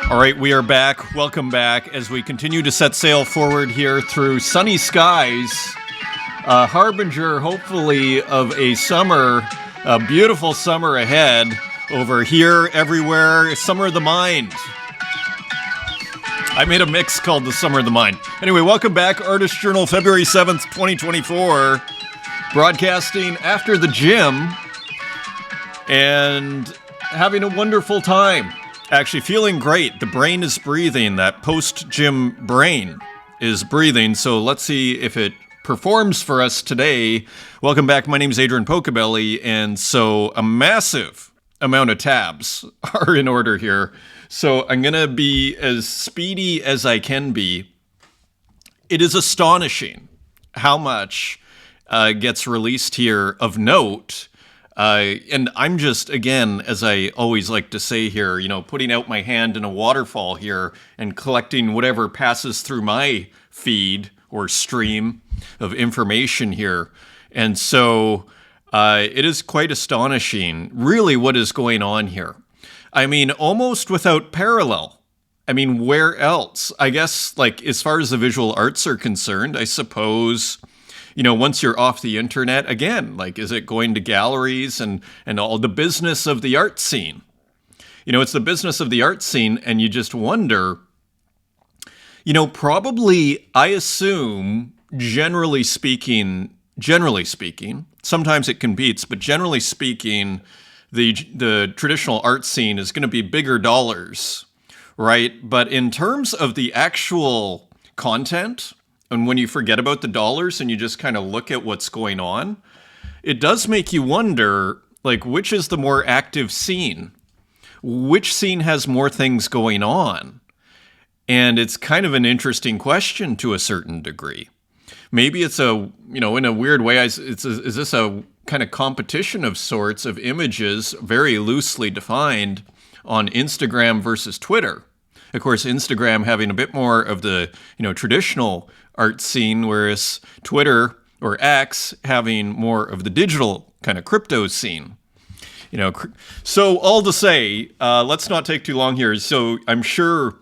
All right, we are back. Welcome back as we continue to set sail forward here through sunny skies, a harbinger, hopefully, of a summer, a beautiful summer ahead over here, everywhere, Summer of the Mind. I made a mix called the Summer of the Mind. Anyway, welcome back. Artist Journal, February 7th, 2024. Broadcasting after the gym and having a wonderful time. Actually feeling great. The brain is breathing. That post-gym brain is breathing. So let's see if it performs for us today. Welcome back. My name is Adrian Pocobelli. And so a massive amount of tabs are in order here. So I'm going to be as speedy as I can be. It is astonishing how much gets released here of note. And I'm just, again, as I always like to say here, putting out my hand in a waterfall here and collecting whatever passes through my feed or stream of information here. And so it is quite astonishing, really, what is going on here. I mean, almost without parallel. I mean, where else? I guess, as far as the visual arts are concerned, I suppose... once you're off the internet, again, is it going to galleries and all the business of the art scene? It's the business of the art scene, and you just wonder, probably, I assume, generally speaking, sometimes it competes, but generally speaking, the traditional art scene is going to be bigger dollars, right? But in terms of the actual content... And when you forget about the dollars and you just kind of look at what's going on, it does make you wonder, which is the more active scene? Which scene has more things going on? And it's kind of an interesting question to a certain degree. Maybe it's in a weird way, is this a kind of competition of sorts of images, very loosely defined, on Instagram versus Twitter? Of course, Instagram having a bit more of the, traditional art scene, whereas Twitter or X having more of the digital kind of crypto scene. So all to say, let's not take too long here. So I'm sure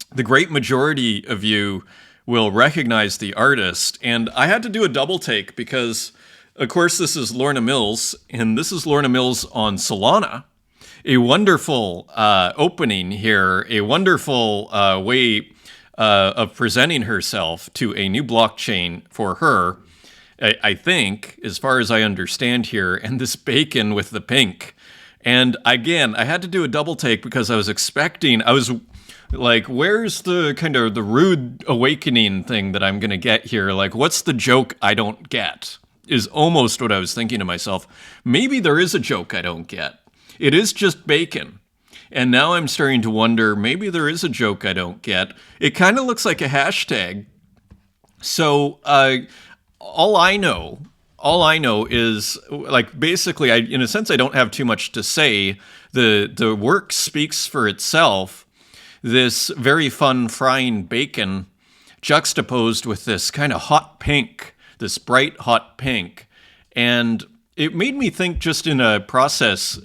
the great majority of you will recognize the artist. And I had to do a double take because, of course, this is Lorna Mills, and this is Lorna Mills on Solana. A wonderful opening here, a wonderful way of presenting herself to a new blockchain for her, I think, as far as I understand here, and this bacon with the pink. And again, I had to do a double take because I was where's the kind of the rude awakening thing that I'm going to get here? What's the joke I don't get? Is almost what I was thinking to myself. Maybe there is a joke I don't get. It is just bacon. And now I'm starting to wonder, maybe there is a joke I don't get. It kind of looks like a hashtag. So all I know is, basically, in a sense, I don't have too much to say. The work speaks for itself. This very fun frying bacon juxtaposed with this kind of hot pink, this bright hot pink. And it made me think just in a process,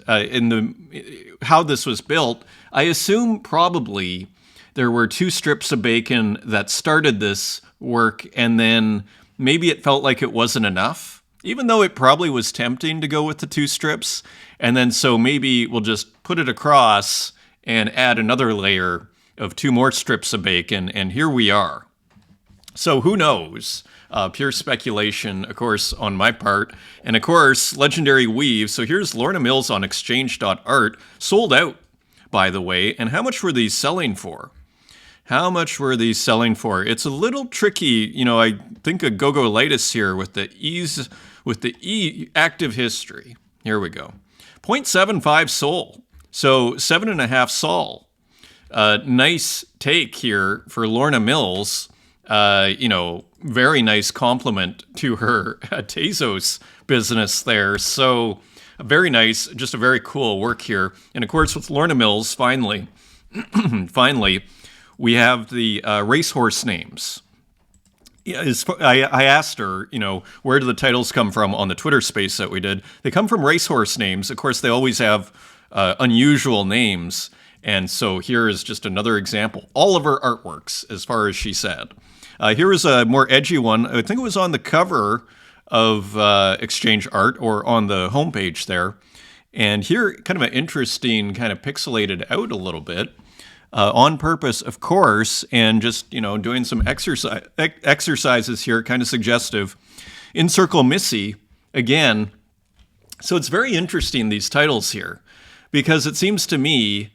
how this was built. I assume probably there were two strips of bacon that started this work, and then maybe it felt like it wasn't enough, even though it probably was tempting to go with the two strips. And then so maybe we'll just put it across and add another layer of two more strips of bacon, and here we are. So who knows? Pure speculation, of course, on my part. And of course, Legendary Weave. So here's Lorna Mills on exchange.art. Sold out, by the way. And how much were these selling for? It's a little tricky. I think a Gogolitis here with the active history. Here we go. 0.75 sol. So 7.5 sol. Nice take here for Lorna Mills. Very nice compliment to her Tezos business there. So very nice, just a very cool work here. And of course, with Lorna Mills, finally, we have the racehorse names. I asked her, where do the titles come from on the Twitter space that we did? They come from racehorse names. Of course, they always have unusual names. And so here is just another example. All of her artworks, as far as she said. Here is a more edgy one. I think it was on the cover of Exchange Art or on the homepage there. And here, kind of an interesting, kind of pixelated out a little bit. On purpose, of course, and just, doing some exercises here, kind of suggestive. Encircle Missy, again. So it's very interesting, these titles here, because it seems to me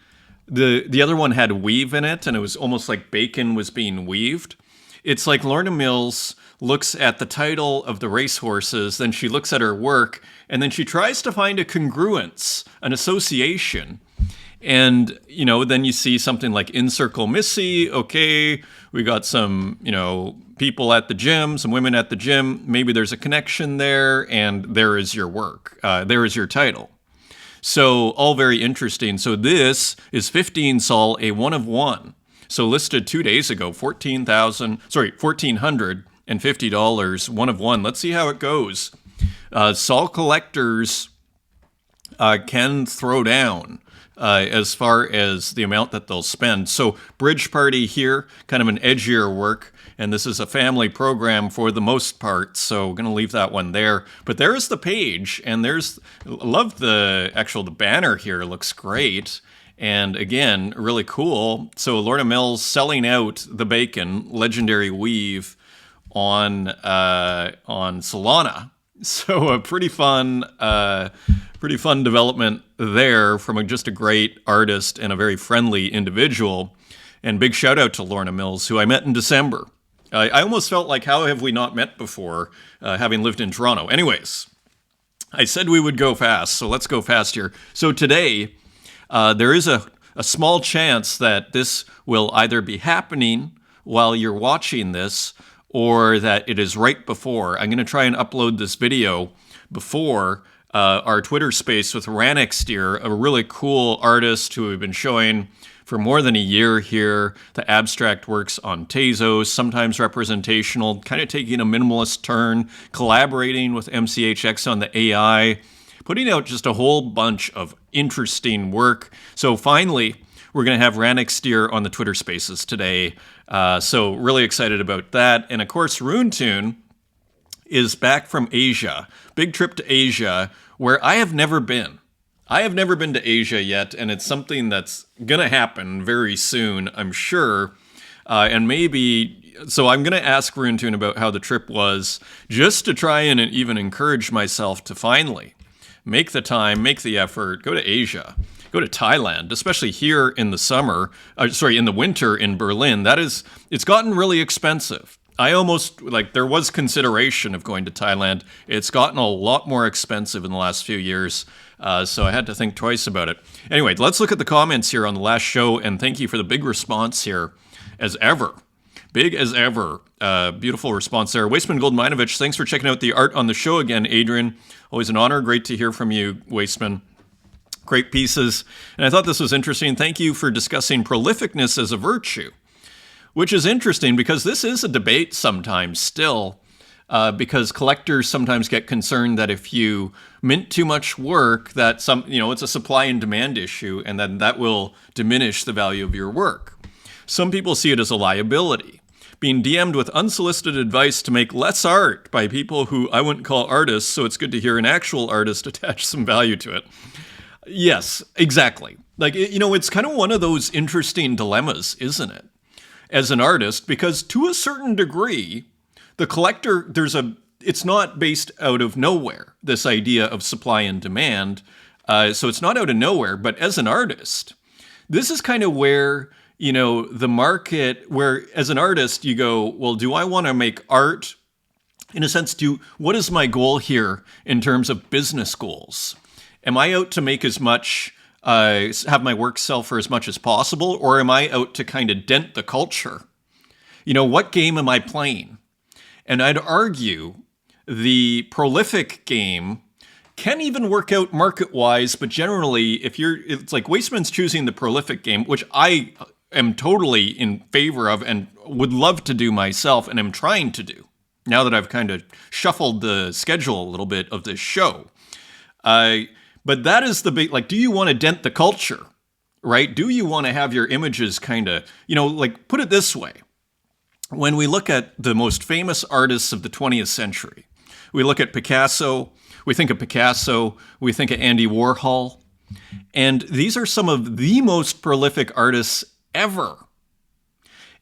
the other one had weave in it, and it was almost like bacon was being weaved. It's like Lorna Mills looks at the title of the racehorses, then she looks at her work, and then she tries to find a congruence, an association. And, then you see something like Encircle Missy. Okay, we got some, people at the gym, some women at the gym. Maybe there's a connection there, and there is your work. There is your title. So all very interesting. So this is 15 sol, a 1 of 1. So listed 2 days ago, $1,450, 1 of 1. Let's see how it goes. Sol collectors can throw down as far as the amount that they'll spend. So Bridge Party here, kind of an edgier work. And this is a family program for the most part, so we're going to leave that one there. But there's the page, and love the banner here, looks great. And again, really cool. So Lorna Mills selling out the bacon, legendary weave on Solana. So a pretty fun development there from just a great artist and a very friendly individual. And big shout out to Lorna Mills, who I met in December. I almost felt like, how have we not met before, having lived in Toronto? Anyways, I said we would go fast, so let's go fast here. So today, there is a small chance that this will either be happening while you're watching this, or that it is right before. I'm going to try and upload this video before our Twitter space with Ranixtier, a really cool artist who we've been showing for more than a year here, the abstract works on Tezos, sometimes representational, kind of taking a minimalist turn, collaborating with MCHX on the AI, putting out just a whole bunch of interesting work. So finally, we're going to have Ranixtier on the Twitter Spaces today. So really excited about that. And of course, Runetoon is back from Asia. Big trip to Asia, where I have never been. I have never been to Asia yet, and it's something that's going to happen very soon, I'm sure. And maybe, so I'm going to ask Runetoon about how the trip was, just to try and even encourage myself to finally make the time, make the effort, go to Asia, go to Thailand, especially here in the summer, in the winter in Berlin. It's gotten really expensive. I almost, there was consideration of going to Thailand. It's gotten a lot more expensive in the last few years, so I had to think twice about it. Anyway, let's look at the comments here on the last show, and thank you for the big response here, as ever. Big as ever. Beautiful response there. Wasteman Goldminovich, thanks for checking out the art on the show again, Adrian. Always an honor. Great to hear from you, Wasteman. Great pieces. And I thought this was interesting. Thank you for discussing prolificness as a virtue, which is interesting because this is a debate sometimes still, because collectors sometimes get concerned that if you mint too much work, that it's a supply and demand issue, and then that will diminish the value of your work. Some people see it as a liability, being DM'd with unsolicited advice to make less art by people who I wouldn't call artists, so it's good to hear an actual artist attach some value to it. Yes, exactly. It's kind of one of those interesting dilemmas, isn't it? As an artist, because to a certain degree, the collector, it's not based out of nowhere, this idea of supply and demand. So it's not out of nowhere, but as an artist, this is kind of where, the market, where as an artist, you go, well, do I want to make art? In a sense, what is my goal here in terms of business goals? Am I out to make as much, have my work sell for as much as possible, or am I out to kind of dent the culture? What game am I playing? And I'd argue the prolific game can even work out market-wise, but generally, it's like Wasteman's choosing the prolific game, which I am totally in favor of and would love to do myself, and am trying to do, now that I've kind of shuffled the schedule a little bit of this show. But that is the big, do you want to dent the culture? right? Do you want to have your images kind of, like put it this way. When we look at the most famous artists of the 20th century, we look at Picasso, we think of Picasso, we think of Andy Warhol, and these are some of the most prolific artists ever.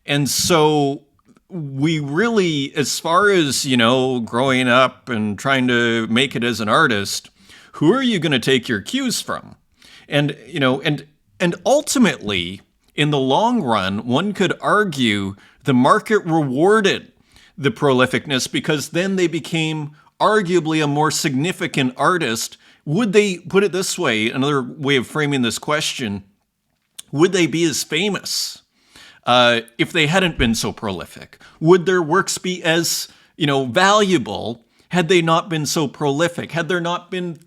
And so we really, as far as, growing up and trying to make it as an artist, who are you going to take your cues from? And, and ultimately, in the long run, one could argue the market rewarded the prolificness because then they became arguably a more significant artist. Would they, put it this way, another way of framing this question, would they be as famous if they hadn't been so prolific? Would their works be as, valuable had they not been so prolific? Had there not been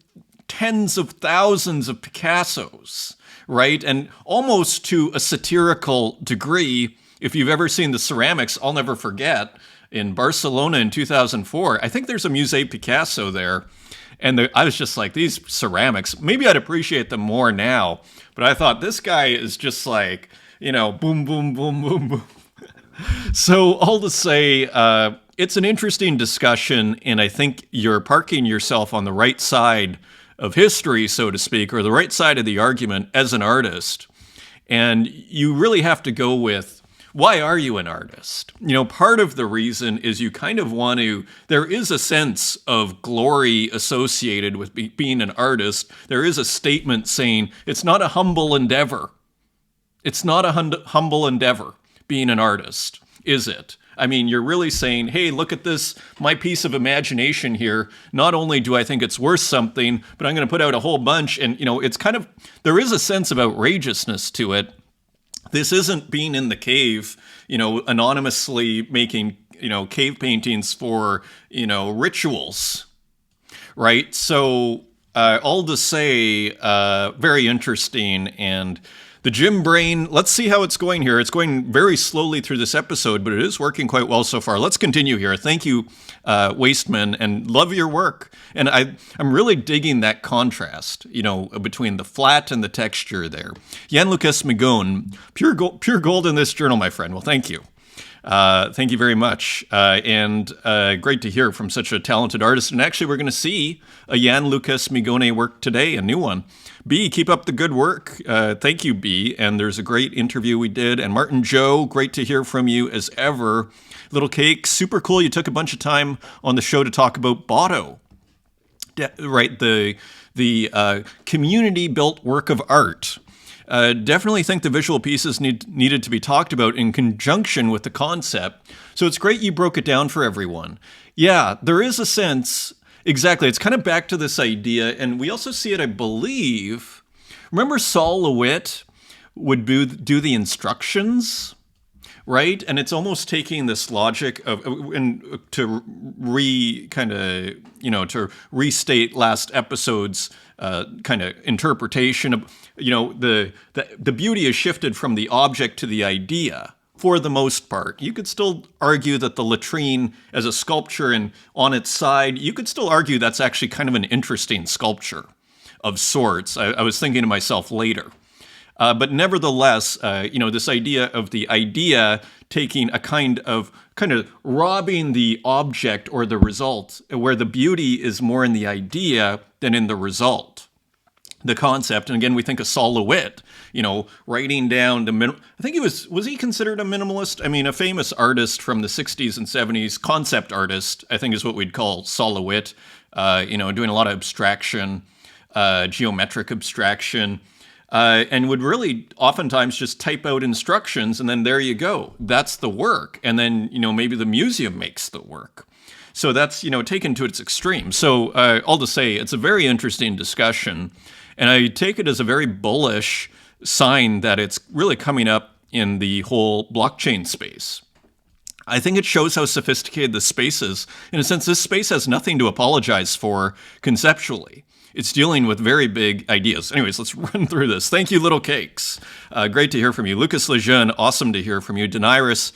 tens of thousands of Picassos, right? And almost to a satirical degree, if you've ever seen the ceramics, I'll never forget, in Barcelona in 2004, I think there's a Musée Picasso there. And I was just like, these ceramics, maybe I'd appreciate them more now. But I thought, this guy is just like, boom, boom, boom, boom, boom. So all to say, it's an interesting discussion. And I think you're parking yourself on the right side of history, so to speak, or the right side of the argument as an artist. And you really have to go with, why are you an artist? Part of the reason is you kind of want to, there is a sense of glory associated with being an artist. There is a statement saying it's not a humble endeavor. It's not a humble endeavor being an artist, is it? I mean, you're really saying, hey, look at this, my piece of imagination here. Not only do I think it's worth something, but I'm going to put out a whole bunch. And, it's kind of, there is a sense of outrageousness to it. This isn't being in the cave, anonymously making, cave paintings for, rituals, right? So all to say, very interesting. And the gym brain, let's see how it's going here. It's going very slowly through this episode, but it is working quite well so far. Let's continue here. Thank you, Wasteman, and love your work. And I'm really digging that contrast, between the flat and the texture there. Jan Lucas Migon, pure gold in this journal, my friend. Well, thank you. Thank you very much. And great to hear from such a talented artist. And actually, we're going to see a Jan Lucas Migone work today, a new one. B, keep up the good work. Thank you, B. And there's a great interview we did. And Martin Joe, great to hear from you as ever. Little Cake, super cool. You took a bunch of time on the show to talk about Botto, right? The community-built work of art. Definitely think the visual pieces needed to be talked about in conjunction with the concept. So it's great you broke it down for everyone. Yeah, there is a sense, exactly, it's kind of back to this idea, and we also see it, I believe, remember Saul LeWitt would do the instructions, right? And it's almost taking this logic of, and to restate last episode's kind of interpretation of, the beauty is shifted from the object to the idea for the most part. You could still argue that the latrine as a sculpture and on its side, you could still argue that's actually kind of an interesting sculpture of sorts. I was thinking to myself later. But nevertheless, this idea of the idea taking a kind of robbing the object or the result, where the beauty is more in the idea than in the result, the concept. And again, we think of Saul LeWitt, writing down I think was he considered a minimalist? I mean, a famous artist from the 60s and 70s, concept artist, I think is what we'd call Saul LeWitt, doing a lot of abstraction, geometric abstraction. And would really oftentimes just type out instructions, and then there you go. That's the work. And then, maybe the museum makes the work. So that's, taken to its extreme. So all to say, it's a very interesting discussion. And I take it as a very bullish sign that it's really coming up in the whole blockchain space. I think it shows how sophisticated the space is. In a sense, this space has nothing to apologize for conceptually. It's dealing with very big ideas. Anyways, let's run through this. Thank you, Little Cakes. Great to hear from you. Lucas Lejeune, awesome to hear from you. Deniris,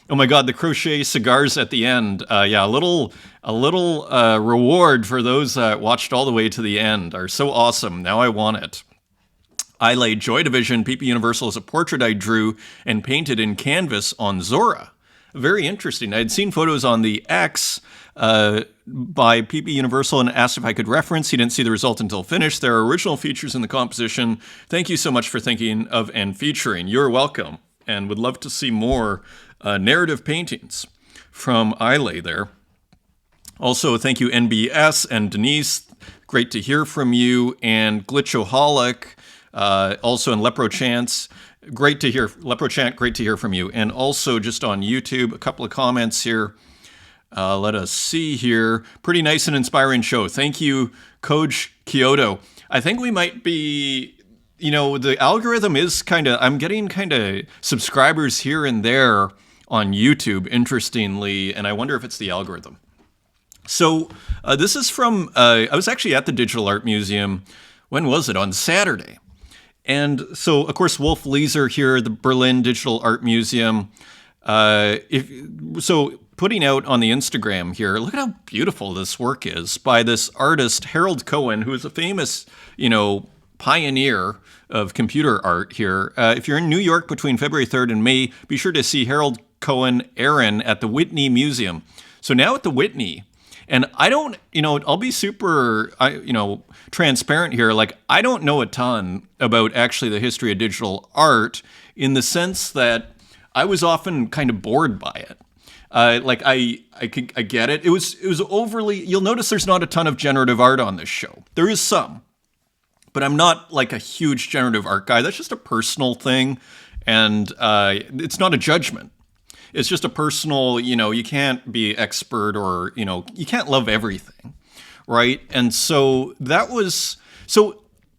oh my God, the crochet cigars at the end. A little reward for those that watched all the way to the end are so awesome. Now I want it. Islay Joy Division, PP Universal is a portrait I drew and painted in canvas on Zora. Very interesting. I had seen photos on the X by PP Universal and asked if I could reference. He didn't see the result until finished. There are original features in the composition. Thank you so much for thinking of and featuring. You're welcome, and would love to see more narrative paintings from Islay there. Also, thank you NBS and Denise. Great to hear from you. And Glitchoholic, also in Leprochance. Great to hear, Leprochant, great to hear from you. And also just on YouTube, a couple of comments here. Let us see here. Pretty nice and inspiring show. Thank you, Coach Kyoto. I think we might be, the algorithm is I'm getting subscribers here and there on YouTube, interestingly, and I wonder if it's the algorithm. So this is from, I was actually at the Digital Art Museum, when was it? On Saturday. And so, of course, Wolf Leeser here, the Berlin Digital Art Museum. Putting out on the Instagram here, look at how beautiful this work is by this artist, Harold Cohen, who is a famous, pioneer of computer art here. If you're in New York between February 3rd and May, be sure to see Harold Cohen Aaron at the Whitney Museum. So now at the Whitney, and I don't, I'll be super, transparent here. Like, I don't know a ton about actually the history of digital art in the sense that I was often kind of bored by it. I get it. It was overly, you'll notice there's not a ton of generative art on this show. There is some, but I'm not like a huge generative art guy. That's just a personal thing. And it's not a judgment. It's just a personal, you can't be expert or, you can't love everything, right? And so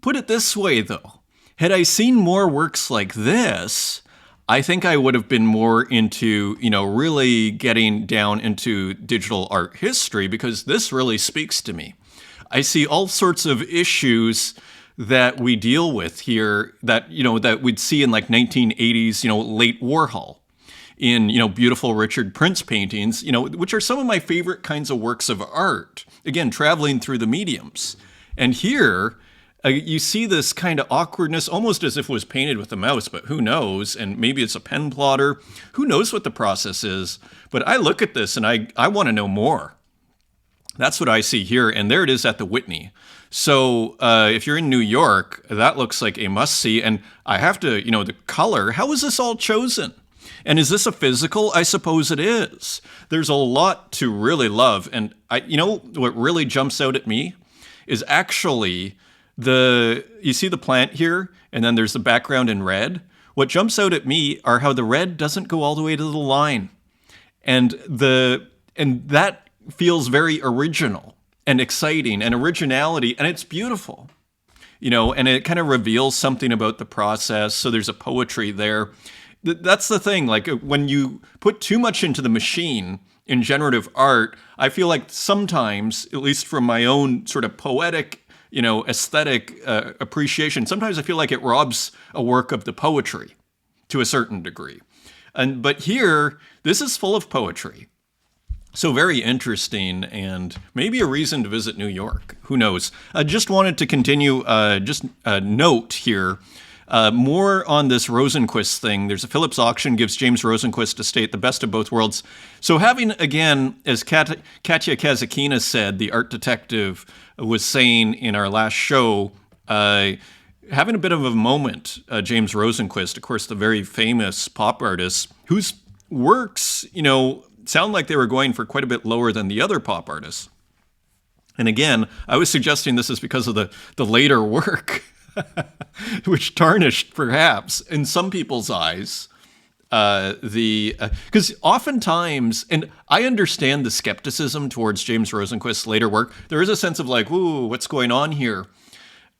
put it this way though, had I seen more works like this, I think I would have been more into, really getting down into digital art history, because this really speaks to me. I see all sorts of issues that we deal with here that, that we'd see in like 1980s, late Warhol, in, beautiful Richard Prince paintings, which are some of my favorite kinds of works of art. Again, traveling through the mediums. And here, you see this kind of awkwardness, almost as if it was painted with a mouse, but who knows? And maybe it's a pen plotter. Who knows what the process is? But I look at this and I want to know more. That's what I see here. And there it is at the Whitney. So if you're in New York, that looks like a must-see. And I have to, the color, how is this all chosen? And is this a physical? I suppose it is. There's a lot to really love. And what really jumps out at me is actually you see the plant here, and then there's the background in red. What jumps out at me are how the red doesn't go all the way to the line. And that feels very original and exciting and originality, and it's beautiful. And it kind of reveals something about the process. So there's a poetry there. That's the thing. Like, when you put too much into the machine in generative art, I feel like sometimes, at least from my own sort of poetic, aesthetic appreciation, sometimes I feel like it robs a work of the poetry to a certain degree. But here, this is full of poetry. So very interesting, and maybe a reason to visit New York. Who knows? I just wanted to continue, just a note here. More on this Rosenquist thing. There's a Phillips auction, gives James Rosenquist estate the best of both worlds. So having, again, as Katya Kazakina said, the art detective was saying in our last show, having a bit of a moment, James Rosenquist, of course, the very famous pop artist, whose works, sound like they were going for quite a bit lower than the other pop artists. And again, I was suggesting this is because of the later work. Which tarnished, perhaps, in some people's eyes, because oftentimes, and I understand the skepticism towards James Rosenquist's later work, there is a sense of like, ooh, what's going on here?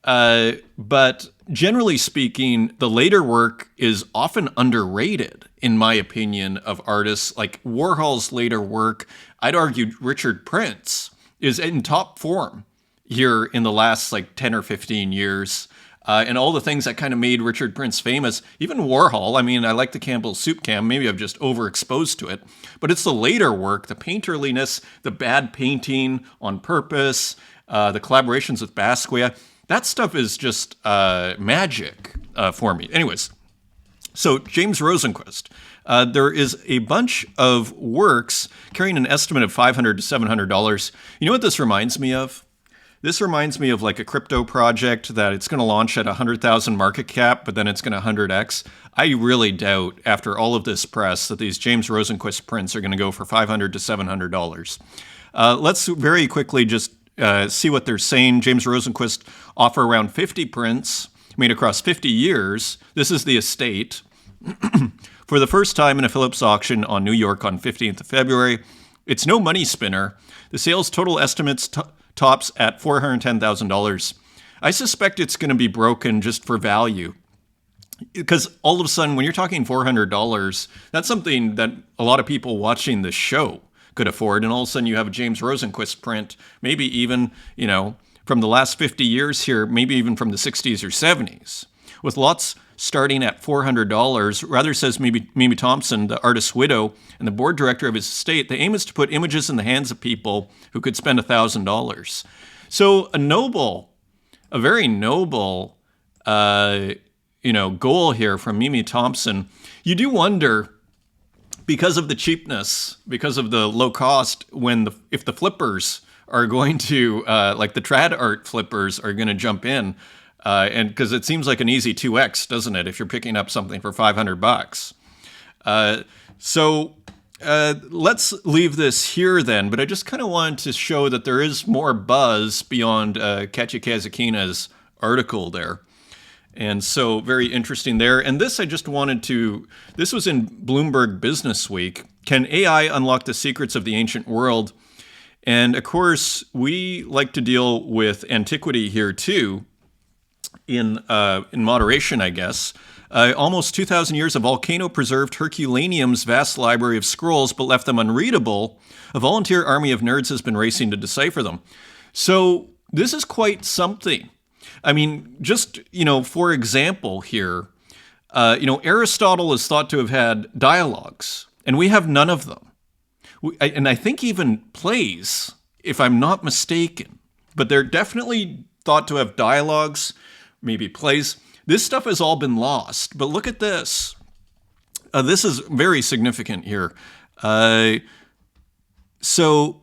But generally speaking, the later work is often underrated, in my opinion, of artists. Like Warhol's later work, I'd argue Richard Prince is in top form here in the last 10 or 15 years. And all the things that kind of made Richard Prince famous, even Warhol. I mean, I like the Campbell's Soup Can. Maybe I'm just overexposed to it. But it's the later work, the painterliness, the bad painting on purpose, the collaborations with Basquiat. that stuff is just magic for me. Anyways, so James Rosenquist. There is a bunch of works carrying an estimate of $500 to $700. You know what this reminds me of? This reminds me of like a crypto project that it's going to launch at 100,000 market cap, but then it's going to 100x. I really doubt, after all of this press, that these James Rosenquist prints are going to go for $500 to $700. Let's very quickly just see what they're saying. James Rosenquist offer around 50 prints made across 50 years. This is the estate. For the first time in a Phillips auction on New York on 15th of February. It's no money spinner. The sales total estimates tops at $410,000. I suspect it's going to be broken just for value. Because all of a sudden, when you're talking $400, that's something that a lot of people watching this show could afford. And all of a sudden you have a James Rosenquist print, maybe even, from the last 50 years here, maybe even from the 60s or 70s, with lots starting at $400. Rather, says Mimi Thompson, the artist's widow and the board director of his estate, the aim is to put images in the hands of people who could spend $1,000. So a very noble, goal here from Mimi Thompson. You do wonder, because of the cheapness, because of the low cost, if the flippers are going to, like the trad art flippers are going to jump in, and because it seems like an easy 2x, doesn't it, if you're picking up something for $500. So let's leave this here then, but I just kind of wanted to show that there is more buzz beyond Katya Kazakina's article there. And so very interesting there. And this this was in Bloomberg Business Week. Can AI unlock the secrets of the ancient world? And of course, we like to deal with antiquity here too, in moderation, I guess. Almost 2,000 years, a volcano preserved Herculaneum's vast library of scrolls, but left them unreadable. A volunteer army of nerds has been racing to decipher them. So this is quite something. I mean, just, for example here, Aristotle is thought to have had dialogues, and we have none of them. And I think even plays, if I'm not mistaken. But they're definitely thought to have dialogues, maybe plays. This stuff has all been lost. But look at this. This is very significant here. So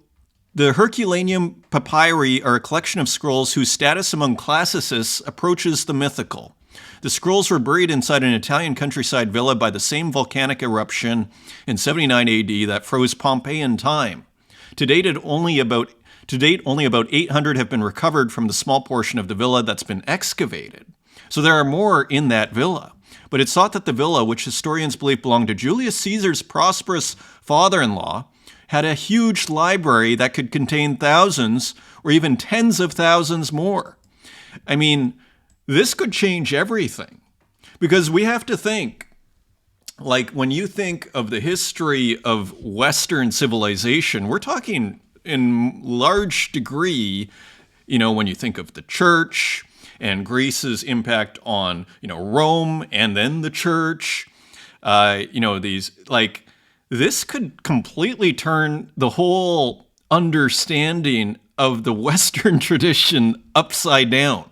the Herculaneum papyri are a collection of scrolls whose status among classicists approaches the mythical. The scrolls were buried inside an Italian countryside villa by the same volcanic eruption in 79 AD that froze Pompeii in time. To date, only about 800 have been recovered from the small portion of the villa that's been excavated. So there are more in that villa. But it's thought that the villa, which historians believe belonged to Julius Caesar's prosperous father-in-law, had a huge library that could contain thousands or even tens of thousands more. I mean, this could change everything, because we have to think, like when you think of the history of Western civilization, we're talking in large degree, when you think of the church and Greece's impact on, Rome and then the church, this could completely turn the whole understanding of the Western tradition upside down.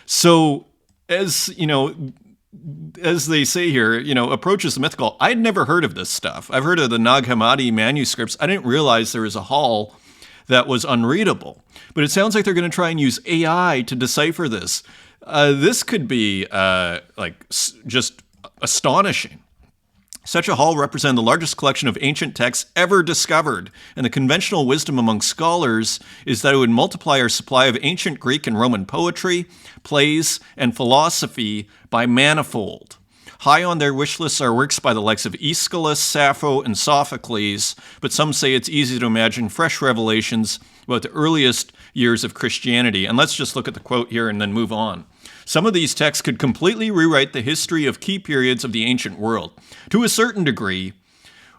So, as they say here, approaches the mythical. I'd never heard of this stuff. I've heard of the Nag Hammadi manuscripts. I didn't realize there was a hall that was unreadable. But it sounds like they're going to try and use AI to decipher this. This could be just astonishing. Such a hall represented the largest collection of ancient texts ever discovered, and the conventional wisdom among scholars is that it would multiply our supply of ancient Greek and Roman poetry, plays, and philosophy by manifold. High on their wish lists are works by the likes of Aeschylus, Sappho, and Sophocles, but some say it's easy to imagine fresh revelations about the earliest years of Christianity. And let's just look at the quote here and then move on. Some of these texts could completely rewrite the history of key periods of the ancient world. To a certain degree,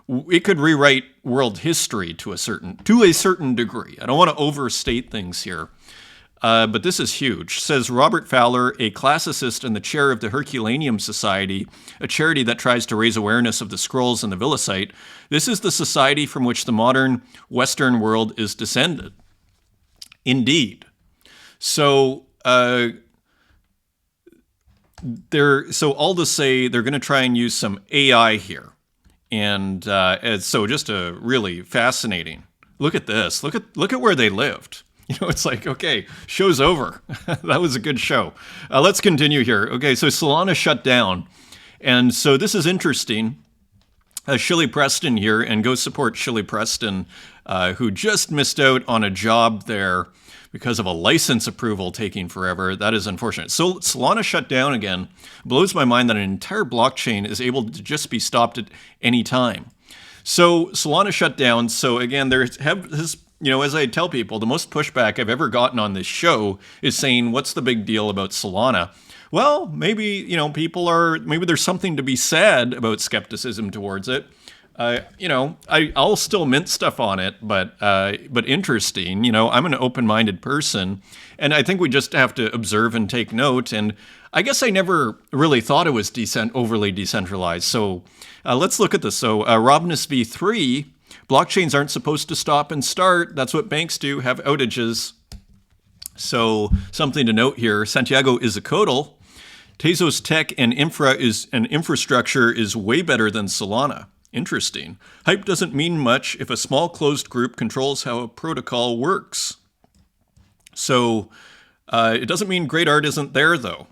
it could rewrite world history to a certain degree. I don't want to overstate things here, but this is huge. Says Robert Fowler, a classicist and the chair of the Herculaneum Society, a charity that tries to raise awareness of the scrolls and the villa site. This is the society from which the modern Western world is descended. Indeed. So so all to say they're going to try and use some AI here, and so just a really fascinating. Look at this. Look at where they lived. It's like, okay, show's over. That was a good show. Let's continue here. Okay, so Solana shut down, and so this is interesting. Shilly Preston here, and go support Shilly Preston, who just missed out on a job there because of a license approval taking forever. That is unfortunate. So Solana shut down again. Blows my mind that an entire blockchain is able to just be stopped at any time. So Solana shut down. So again, as I tell people, the most pushback I've ever gotten on this show is saying, what's the big deal about Solana? Well, maybe, maybe there's something to be said about skepticism towards it. I'll still mint stuff on it, but interesting. I'm an open-minded person, and I think we just have to observe and take note. And I guess I never really thought it was overly decentralized. So let's look at this. So Robinus v3, blockchains aren't supposed to stop and start. That's what banks do, have outages. So something to note here, Santiago Izicodal, Tezos tech and infrastructure is way better than Solana. Interesting. Hype doesn't mean much if a small closed group controls how a protocol works. So it doesn't mean great art isn't there, though.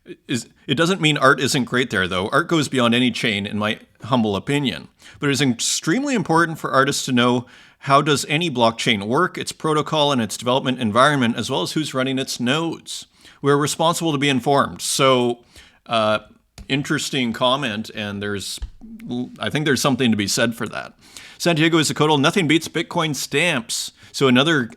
It doesn't mean art isn't great there, though. Art goes beyond any chain, in my humble opinion. But it is extremely important for artists to know how does any blockchain work, its protocol, and its development environment, as well as who's running its nodes. We're responsible to be informed. So interesting comment, and I think there's something to be said for that. Santiago Izicodal, nothing beats Bitcoin stamps. So another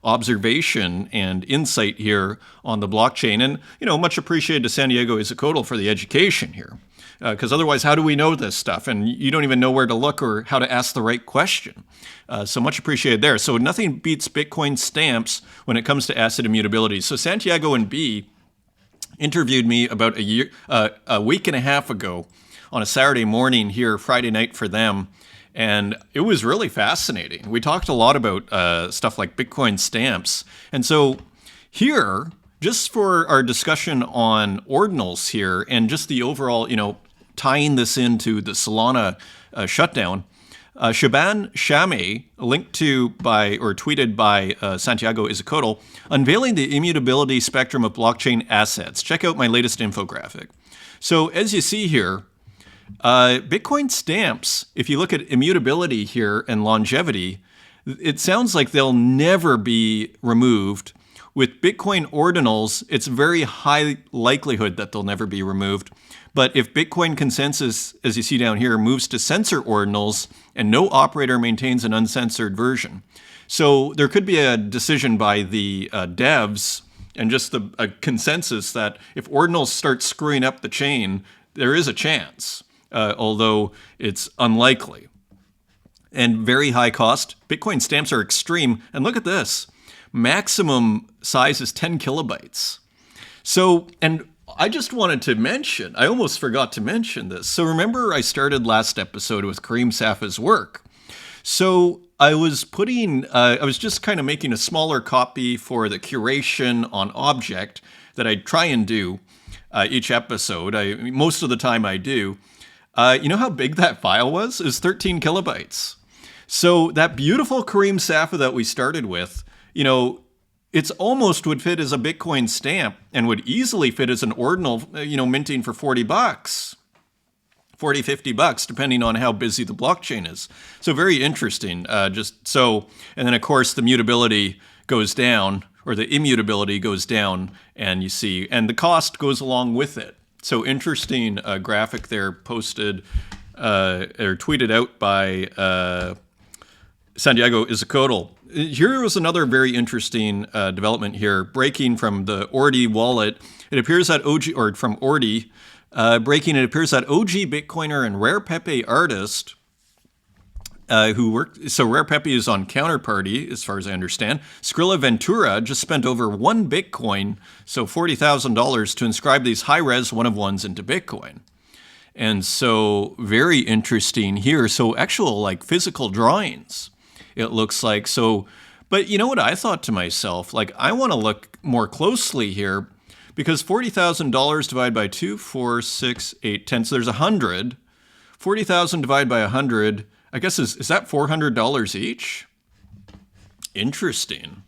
observation and insight here on the blockchain, and much appreciated to Santiago Izicodal for the education here, because otherwise, how do we know this stuff? And you don't even know where to look or how to ask the right question. So much appreciated there. So nothing beats Bitcoin stamps when it comes to asset immutability. So Santiago and B interviewed me about a week and a half ago on a Saturday morning here, Friday night for them. And it was really fascinating. We talked a lot about stuff like Bitcoin stamps. And so here, just for our discussion on ordinals here and just the overall, tying this into the Solana shutdown, Shaban Shame, linked to tweeted by Santiago Izicodal, unveiling the immutability spectrum of blockchain assets. Check out my latest infographic. So as you see here, Bitcoin stamps, if you look at immutability here and longevity, it sounds like they'll never be removed. With Bitcoin ordinals, it's very high likelihood that they'll never be removed. But if Bitcoin consensus, as you see down here, moves to censor ordinals and no operator maintains an uncensored version. So there could be a decision by the devs and just a consensus that if ordinals start screwing up the chain, there is a chance, although it's unlikely. And very high cost. Bitcoin stamps are extreme. And look at this. Maximum size is 10 kilobytes. So, and I just wanted to mention, I almost forgot to mention this. So remember I started last episode with Kareem Safa's work. So I was just kind of making a smaller copy for the curation on object that I try and do each episode. Most of the time I do. You know how big that file was? It was 13 kilobytes. So that beautiful Kareem Safa that we started with, it's almost would fit as a Bitcoin stamp and would easily fit as an ordinal, minting for $40, $40, $50, depending on how busy the blockchain is. So very interesting. And then of course the mutability goes down, or the immutability goes down, and you see, and the cost goes along with it. So interesting graphic there posted or tweeted out by Santiago Izicodal. Here was another very interesting development here, breaking from the Ordi wallet. It appears that from Ordi, it appears that OG Bitcoiner and Rare Pepe artist Rare Pepe is on Counterparty, as far as I understand. Skrilla Ventura just spent over 1 Bitcoin, so $40,000, to inscribe these high-res one-of-ones into Bitcoin. And so very interesting here. So actual physical drawings, it looks like. So But you know what I thought to myself? Like, I want to look more closely here because $40,000 divided by 2, 4, 6, 8, 10. So there's 100. 40,000 divided by 100, I guess, is that $400 each? Interesting.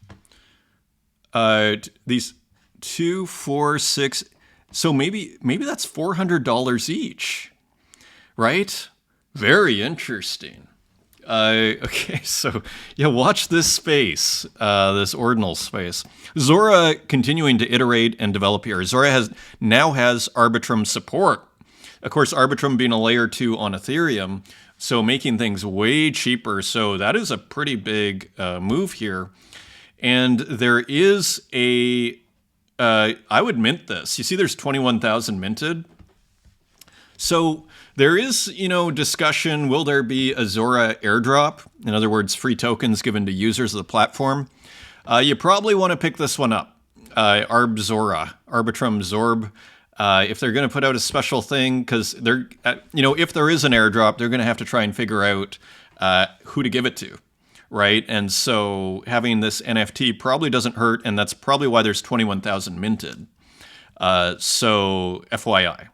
These 2, 4, 6. So maybe that's $400 each, right? Very interesting. Okay, so yeah, watch this space, this ordinal space. Zora continuing to iterate and develop here. Zora now has Arbitrum support. Of course, Arbitrum being a layer 2 on Ethereum, so making things way cheaper. So that is a pretty big move here. And there is I would mint this. You see there's 21,000 minted. So there is, discussion, will there be a Zora airdrop? In other words, free tokens given to users of the platform. You probably want to pick this one up. Arbitrum Zorb. If they're going to put out a special thing, because they're, if there is an airdrop, they're going to have to try and figure out who to give it to, right? And so having this NFT probably doesn't hurt, and that's probably why there's 21,000 minted. So FYI.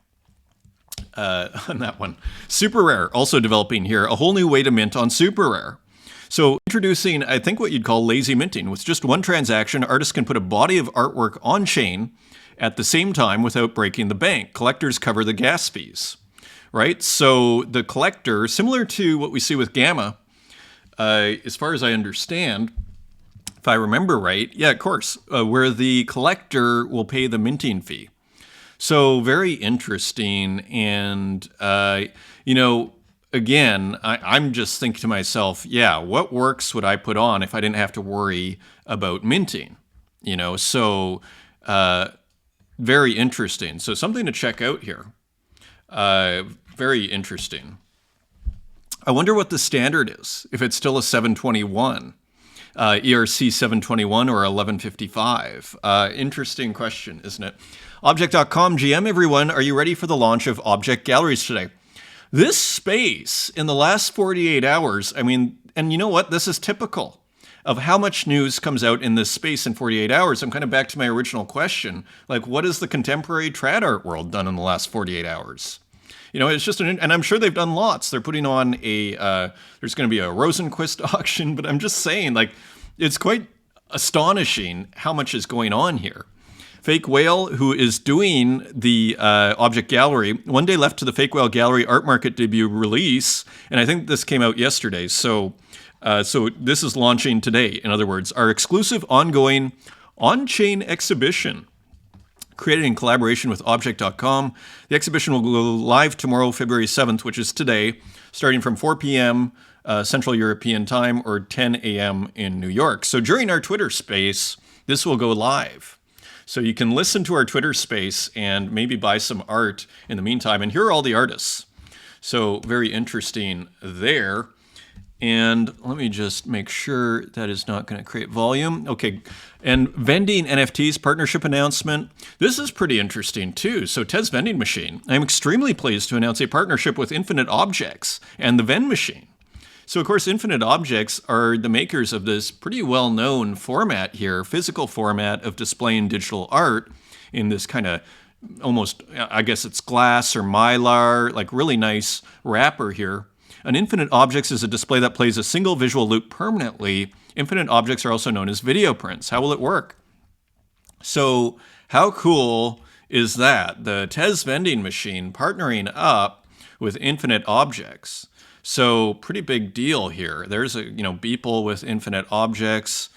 On that one. Super Rare also developing here, a whole new way to mint on Super Rare. So introducing, I think, what you'd call lazy minting. With just one transaction, artists can put a body of artwork on chain at the same time without breaking the bank. Collectors cover the gas fees, right? So the collector, similar to what we see with Gamma, as far as I understand, if I remember right, yeah, of course, where the collector will pay the minting fee. So very interesting. And, again, I'm just thinking to myself, yeah, what works would I put on if I didn't have to worry about minting? So very interesting. So something to check out here. Very interesting. I wonder what the standard is, if it's still a 721. ERC 721 or 1155. Interesting question, isn't it? Object.com GM, everyone, are you ready for the launch of Object Galleries today? This space in the last 48 hours, and you know what? This is typical of how much news comes out in this space in 48 hours. I'm kind of back to my original question. Like, what has the contemporary trad art world done in the last 48 hours? It's just and I'm sure they've done lots. They're putting on there's going to be a Rosenquist auction, but I'm just saying, like, it's quite astonishing how much is going on here. Fake Whale, who is doing the Object Gallery, one day left to the Fake Whale Gallery Art Market debut release, and I think this came out yesterday. So this is launching today. In other words, our exclusive ongoing on-chain exhibition, created in collaboration with Object.com. The exhibition will go live tomorrow, February 7th, which is today, starting from 4 p.m. Central European time or 10 a.m. in New York. So during our Twitter space, this will go live. So you can listen to our Twitter space and maybe buy some art in the meantime. And here are all the artists. So very interesting there. And let me just make sure that is not going to create volume. Okay. And vending NFTs partnership announcement. This is pretty interesting too. So Tez Vending Machine. I'm extremely pleased to announce a partnership with Infinite Objects and the Vend Machine. So, of course, Infinite Objects are the makers of this pretty well-known format here, physical format of displaying digital art in this kind of almost, I guess it's glass or mylar, like really nice wrapper here. An Infinite Objects is a display that plays a single visual loop permanently. Infinite Objects are also known as video prints. How will it work? So, how cool is that? The Tez Vending Machine partnering up with Infinite Objects. So pretty big deal here. There's a Beeple with Infinite Objects.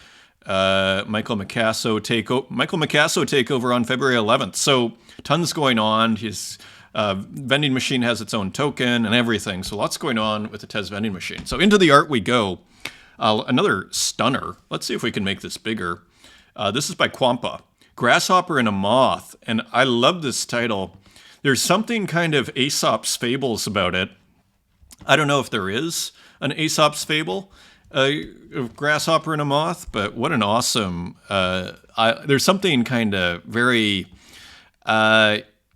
Michael Micasso takeover on February 11th. So tons going on. His vending machine has its own token and everything. So lots going on with the Tez Vending Machine. So into the art we go. Another stunner. Let's see if we can make this bigger. This is by Quampa. Grasshopper and a Moth. And I love this title. There's something kind of Aesop's Fables about it. I don't know if there is an Aesop's Fable of Grasshopper and a Moth, but what an awesome... there's something kind of very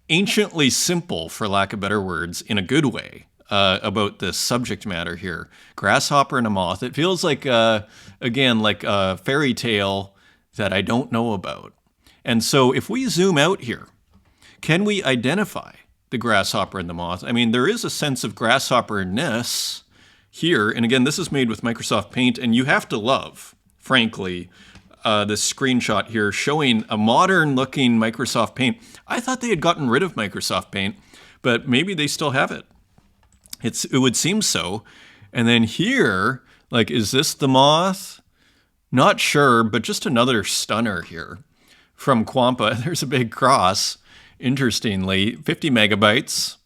anciently simple, for lack of better words, in a good way, about this subject matter here. Grasshopper and a moth. It feels like, again, like a fairy tale that I don't know about. And so if we zoom out here, can we identify the grasshopper and the moth? I mean, there is a sense of grasshopper-ness here. And again, this is made with Microsoft Paint, and you have to love, frankly, this screenshot here showing a modern-looking Microsoft Paint. I thought they had gotten rid of Microsoft Paint, but maybe they still have it. It would seem so. And then here, like, is this the moth? Not sure, but just another stunner here from Quampa. There's a big cross, interestingly, 50 megabytes.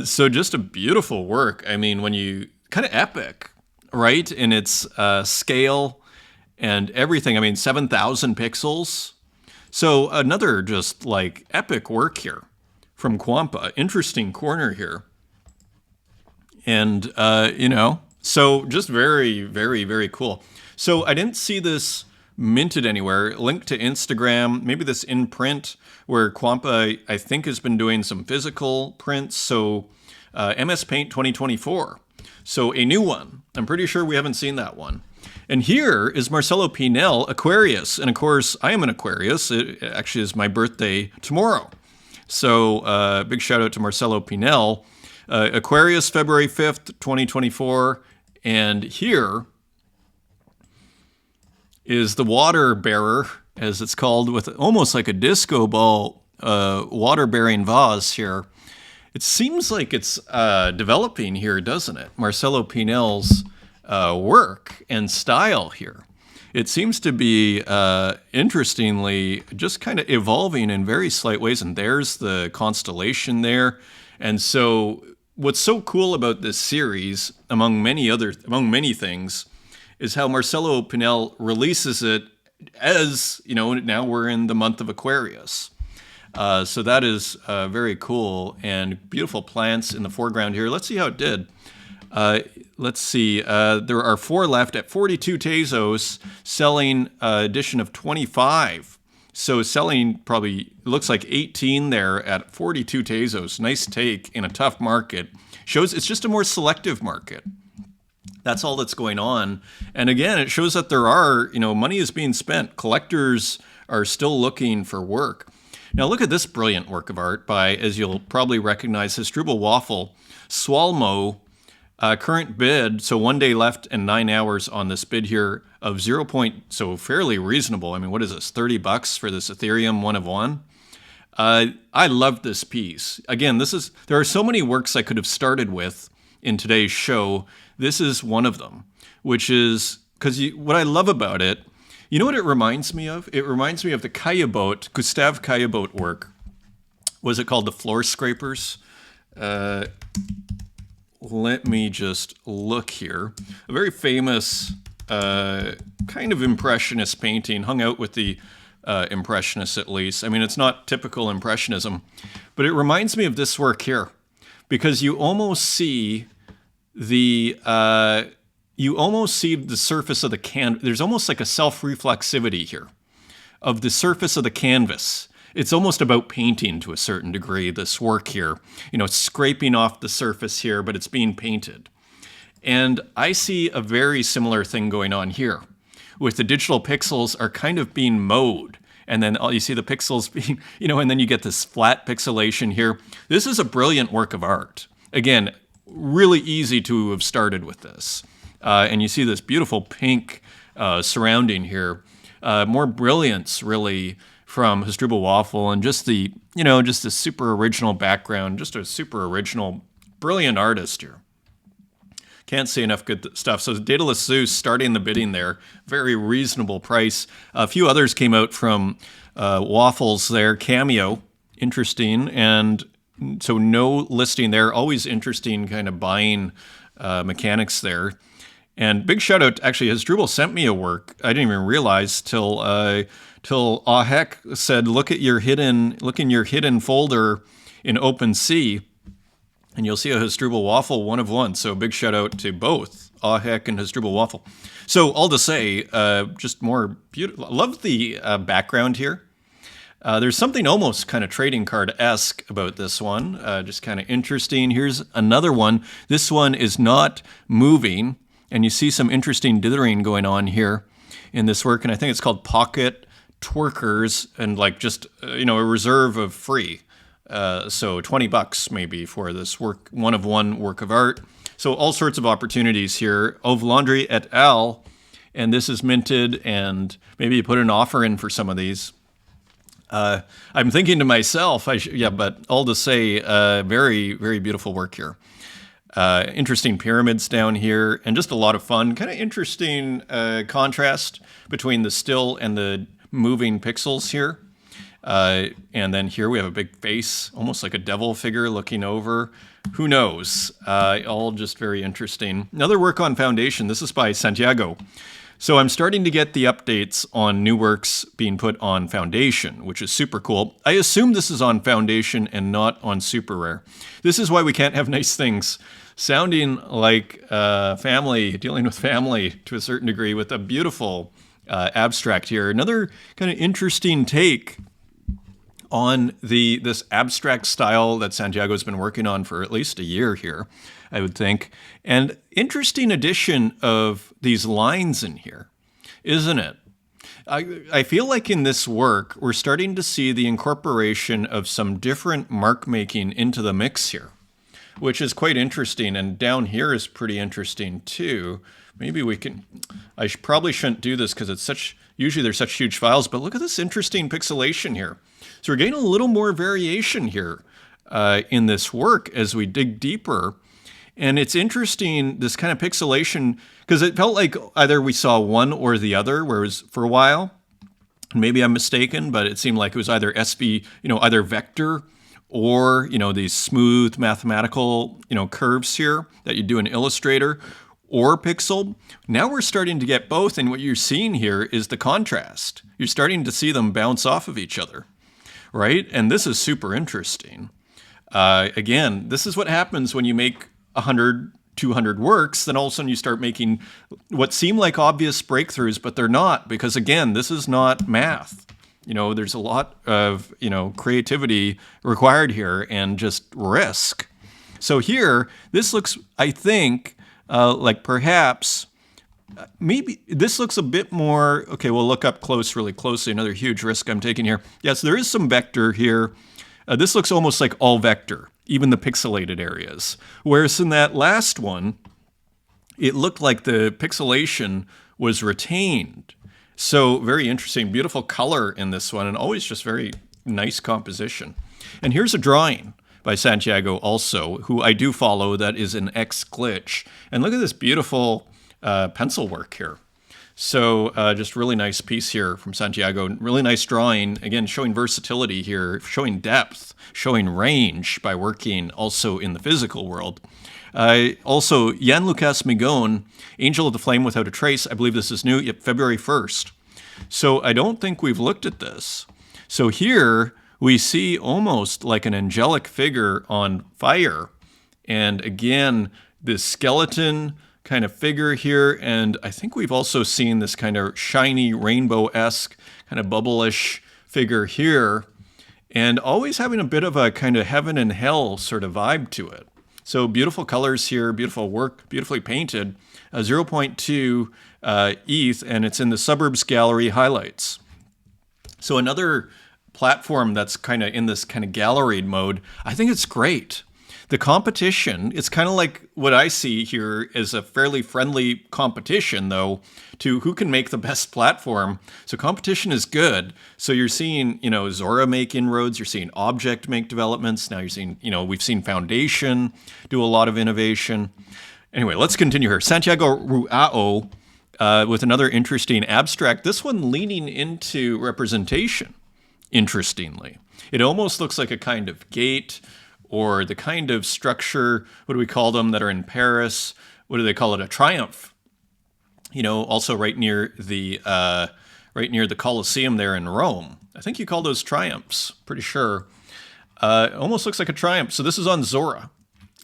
So just a beautiful work. I mean, when you, kind of epic, right? In its scale and everything. I mean, 7,000 pixels. So another just like epic work here from Quampa. Interesting corner here. And, you know, so just very, very, very cool. So I didn't see this minted anywhere. Link to Instagram, maybe this in print, where Quampa, I think, has been doing some physical prints. So MS Paint 2024. So a new one. I'm pretty sure we haven't seen that one. And here is Marcelo Pinel, Aquarius. And of course, I am an Aquarius. It actually is my birthday tomorrow. So big shout out to Marcelo Pinel. Aquarius, February 5th, 2024. And here is the water bearer, as it's called, with almost like a disco ball water-bearing vase here. It seems like it's developing here, doesn't it? Marcelo Pinel's work and style here. It seems to be, interestingly, just kind of evolving in very slight ways. And there's the constellation there. And so what's so cool about this series, among many things, is how Marcelo Pinel releases it as, you know, now we're in the month of Aquarius. So that is very cool, and beautiful plants in the foreground here. Let's see how it did. Let's see. There are 4 left at 42 Tezos, selling edition of 25. So selling probably, looks like 18 there at 42 Tezos. Nice take in a tough market. Shows it's just a more selective market. That's all that's going on. And again, it shows that there are, you know, money is being spent. Collectors are still looking for work. Now look at this brilliant work of art by, as you'll probably recognize, Hasdrubal Waffle. Swalmo, current bid, so 1 day left and 9 hours on this bid here of 0. So fairly reasonable. I mean, what is this, $30 for this Ethereum 1 of 1? I love this piece. Again, there are so many works I could have started with in today's show. This is one of them, which is, because what I love about it, you know what it reminds me of? It reminds me of the Caillebotte, Gustave Caillebotte work. Was it called The Floor Scrapers? Let me just look here. A very famous kind of impressionist painting, hung out with the impressionists at least. I mean, it's not typical impressionism, but it reminds me of this work here, because you almost see the surface of the canvas. There's almost like a self-reflexivity here of the surface of the canvas. It's almost about painting to a certain degree, this work here. You know, it's scraping off the surface here, but it's being painted. And I see a very similar thing going on here, with the digital pixels are kind of being mowed. And then you see the pixels being, you know, and then you get this flat pixelation here. This is a brilliant work of art. Again, really easy to have started with this. And you see this beautiful pink surrounding here. More brilliance, really, from Hasdrubal Waffle, and just the, you know, just the super original background, just a super original, brilliant artist here. Can't say enough good stuff. So Daedalus Zeus starting the bidding there, very reasonable price. A few others came out from Waffles there. Cameo, interesting, and so no listing there. Always interesting kind of buying mechanics there. And big shout out, actually, Hasdrubal sent me a work. I didn't even realize till Ahek said, look in your hidden folder in OpenSea, and you'll see a Hasdrubal Waffle 1 of 1. So big shout out to both Ahek and Hasdrubal Waffle. So all to say, just more beautiful. I love the background here. There's something almost kind of trading card-esque about this one, just kind of interesting. Here's another one. This one is not moving, and you see some interesting dithering going on here in this work, and I think it's called Pocket Twerkers, and like just, a reserve of free. So $20 maybe for this work, one of one work of art. So all sorts of opportunities here. Of Landry et al., and this is minted, and maybe you put an offer in for some of these. I'm thinking to myself, but all to say, very, very beautiful work here. Interesting pyramids down here, and just a lot of fun. Kind of interesting contrast between the still and the moving pixels here. And then here we have a big face, almost like a devil figure looking over. Who knows? All just very interesting. Another work on Foundation. This is by Santiago. So I'm starting to get the updates on new works being put on Foundation, which is super cool. I assume this is on Foundation and not on Super Rare. This is why we can't have nice things sounding like family, dealing with family to a certain degree with a beautiful abstract here. Another kind of interesting take on this abstract style that Santiago's been working on for at least a year here, I would think. And interesting addition of these lines in here, isn't it? I feel like in this work, we're starting to see the incorporation of some different mark making into the mix here, which is quite interesting. And down here is pretty interesting too. Maybe we can, probably shouldn't do this because usually they're such huge files, but look at this interesting pixelation here. So we're getting a little more variation here in this work as we dig deeper. And it's interesting, this kind of pixelation, because it felt like either we saw one or the other, whereas for a while, maybe I'm mistaken, but it seemed like it was either SV, either vector or, these smooth mathematical, curves here that you do in Illustrator, or pixel. Now we're starting to get both, and what you're seeing here is the contrast. You're starting to see them bounce off of each other, right? And this is super interesting. Again, this is what happens when you make 100, 200 works, then all of a sudden you start making what seem like obvious breakthroughs, but they're not, because again, this is not math. There's a lot of, creativity required here and just risk. So here, this looks, I think, like perhaps, maybe this looks a bit more, okay, we'll look up really closely, another huge risk I'm taking here. Yes, there is some vector here. This looks almost like all vector, even the pixelated areas. Whereas in that last one, it looked like the pixelation was retained. So very interesting, beautiful color in this one, and always just very nice composition. And here's a drawing by Santiago also, who I do follow, that is an X-Glitch. And look at this beautiful pencil work here. So just really nice piece here from Santiago. Really nice drawing, again, showing versatility here, showing depth, showing range by working also in the physical world. Also, Jan Lucas Migon, Angel of the Flame Without a Trace. I believe this is new, February 1st. So I don't think we've looked at this. So here we see almost like an angelic figure on fire. And again, this skeleton kind of figure here. And I think we've also seen this kind of shiny rainbow-esque kind of bubble-ish figure here. And always having a bit of a kind of heaven and hell sort of vibe to it. So beautiful colors here, beautiful work, beautifully painted. 0.2 ETH, and it's in the Suburbs Gallery highlights. So another platform that's kind of in this kind of galleried mode, I think it's great. The competition, it's kind of like what I see here is a fairly friendly competition, though, to who can make the best platform. So competition is good. So you're seeing, Zora make inroads. You're seeing Object make developments. Now you're seeing, we've seen Foundation do a lot of innovation. Anyway, let's continue here. Santiago Ruao with another interesting abstract. This one leaning into representation, interestingly. It almost looks like a kind of gate, or the kind of structure, what do we call them, that are in Paris? What do they call it? A triumph. Also right near the Colosseum there in Rome. I think you call those triumphs, pretty sure. It almost looks like a triumph. So this is on Zora.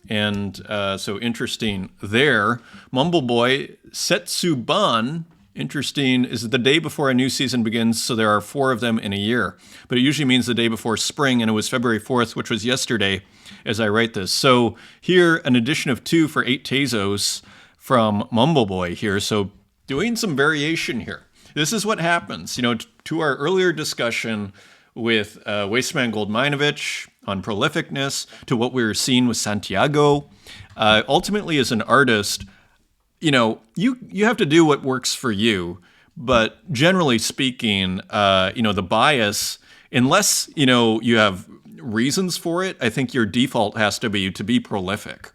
And so interesting there. Mumbleboy Setsuban Interesting is the day before a new season begins, so there are 4 of them in a year. But it usually means the day before spring, and it was February 4th, which was yesterday as I write this. So here, an addition of 2 for 8 Tezos from Mumbleboy here. So doing some variation here. This is what happens, to our earlier discussion with Wasteman Goldminovich on Prolificness, to what we were seeing with Santiago. Ultimately, as an artist, you have to do what works for you. But generally speaking, the bias, unless, you have reasons for it, I think your default has to be prolific.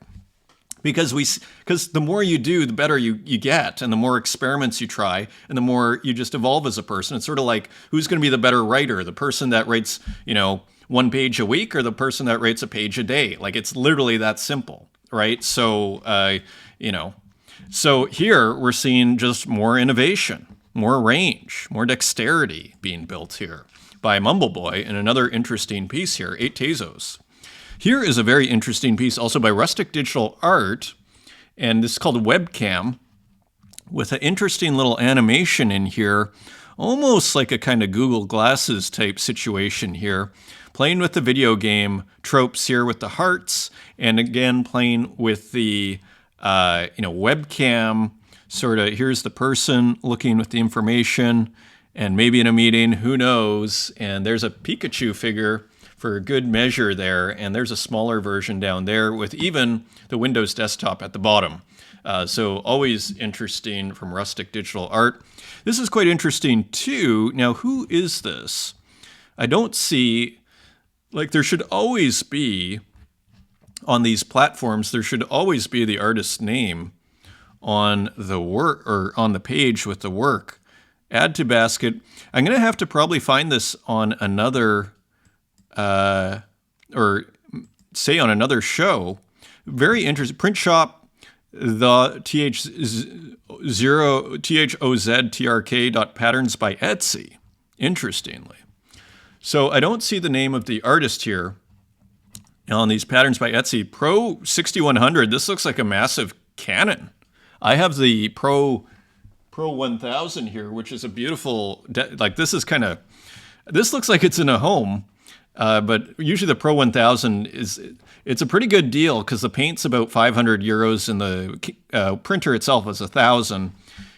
Because the more you do, the better you get, and the more experiments you try, and the more you just evolve as a person. It's sort of like, who's going to be the better writer? The person that writes, 1 page a week, or the person that writes a page a day? Like, it's literally that simple, right? So, so here we're seeing just more innovation, more range, more dexterity being built here by Mumbleboy in another interesting piece here, 8 Tezos. Here is a very interesting piece also by Rustic Digital Art, and this is called Webcam, with an interesting little animation in here, almost like a kind of Google Glasses type situation here, playing with the video game tropes here with the hearts, and again playing with the webcam, sort of, here's the person looking with the information, and maybe in a meeting, who knows, and there's a Pikachu figure for a good measure there, and there's a smaller version down there with even the Windows desktop at the bottom. So always interesting from Rustic Digital Art. This is quite interesting too. Now, who is this? I don't see, there should always be, on these platforms, there should always be the artist's name on the work, or on the page with the work. Add to basket. I'm going to have to probably find this on another or say on another show. Very interesting. Print shop, the THOZTRK.patterns by Etsy. Interestingly. So I don't see the name of the artist here on these patterns by Etsy. Pro 6100. This looks like a massive Canon. I have the Pro 1000 here, which is a beautiful, this looks like it's in a home. But usually the Pro 1000 it's a pretty good deal because the paint's about 500 euros and the printer itself is 1,000.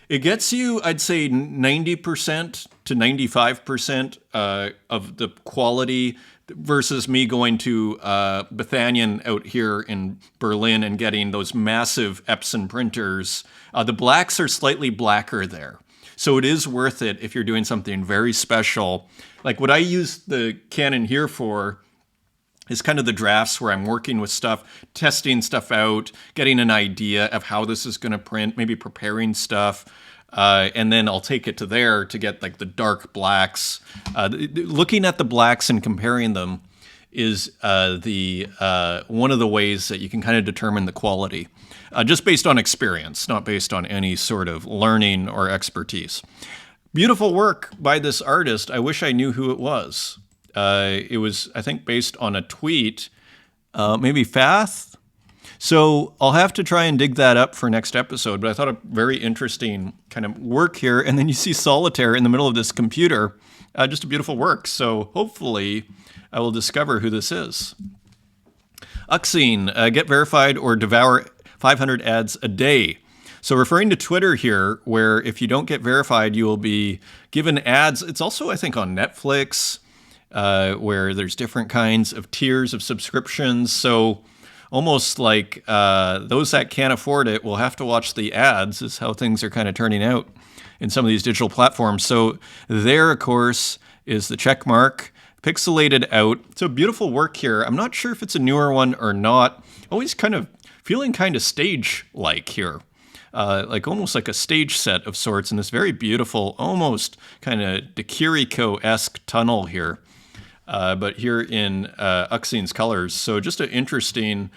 It gets you, I'd say, 90% to 95% of the quality versus me going to Bethanian out here in Berlin and getting those massive Epson printers. The blacks are slightly blacker there. So it is worth it if you're doing something very special. Like what I use the Canon here for is kind of the drafts where I'm working with stuff, testing stuff out, getting an idea of how this is going to print, maybe preparing stuff. And then I'll take it to there to get the dark blacks. Looking at the blacks and comparing them is one of the ways that you can kind of determine the quality. Just based on experience, not based on any sort of learning or expertise. Beautiful work by this artist. I wish I knew who it was. It was, I think, based on a tweet, maybe Fath. So I'll have to try and dig that up for next episode, but I thought a very interesting kind of work here. And then you see Solitaire in the middle of this computer, just a beautiful work. So hopefully I will discover who this is. Uxine, get verified or devour 500 ads a day. So referring to Twitter here, where if you don't get verified, you will be given ads. It's also, I think, on Netflix, where there's different kinds of tiers of subscriptions. So almost like those that can't afford it will have to watch the ads, is how things are kind of turning out in some of these digital platforms. So there, of course, is the check mark, pixelated out. So beautiful work here. I'm not sure if it's a newer one or not. Always kind of feeling kind of stage-like here. Almost like a stage set of sorts in this very beautiful, almost kind of De Chirico-esque tunnel here. But here in Uxine's colors. So just an interesting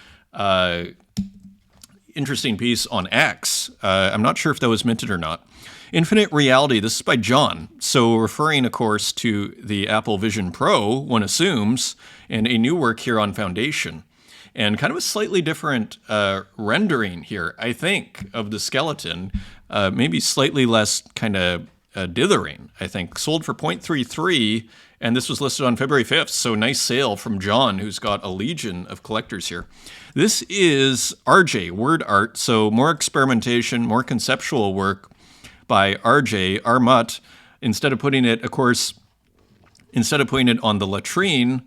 piece on X. I'm not sure if that was minted or not. Infinite Reality, this is by John. So referring, of course, to the Apple Vision Pro, one assumes, and a new work here on Foundation. and kind of a slightly different rendering here, I think, of the skeleton. Maybe slightly less kind of dithering, I think. Sold for 0.33, and this was listed on February 5th, so nice sale from John, who's got a legion of collectors here. This is RJ, word art, so more experimentation, more conceptual work by RJ, Armut. Instead of putting it on the latrine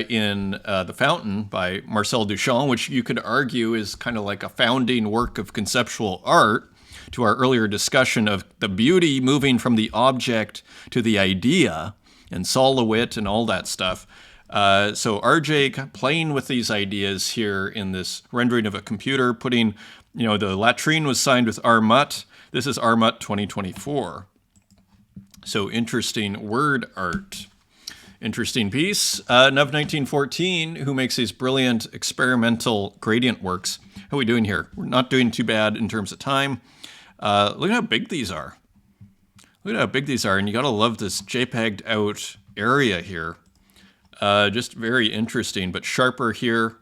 in The Fountain by Marcel Duchamp, which you could argue is kind of like a founding work of conceptual art, to our earlier discussion of the beauty moving from the object to the idea and Saul LeWitt and all that stuff. So RJ playing with these ideas here in this rendering of a computer, putting, the latrine was signed with Armut. This is Armut 2024. So interesting word art. Interesting piece. Nuv 1914, who makes these brilliant experimental gradient works. How are we doing here? We're not doing too bad in terms of time. Look at how big these are. Look at how big these are, and you gotta love this JPEG'd out area here. Just very interesting, but sharper here.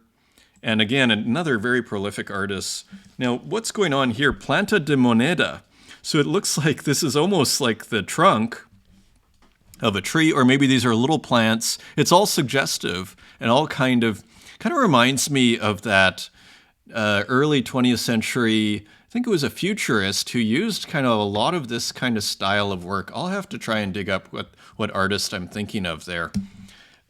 And again, another very prolific artist. Now, what's going on here? Planta de moneda. So it looks like this is almost like the trunk of a tree, or maybe these are little plants. It's all suggestive and all kind of reminds me of that early 20th century, I think it was a futurist who used kind of a lot of this kind of style of work. I'll have to try and dig up what artist I'm thinking of there.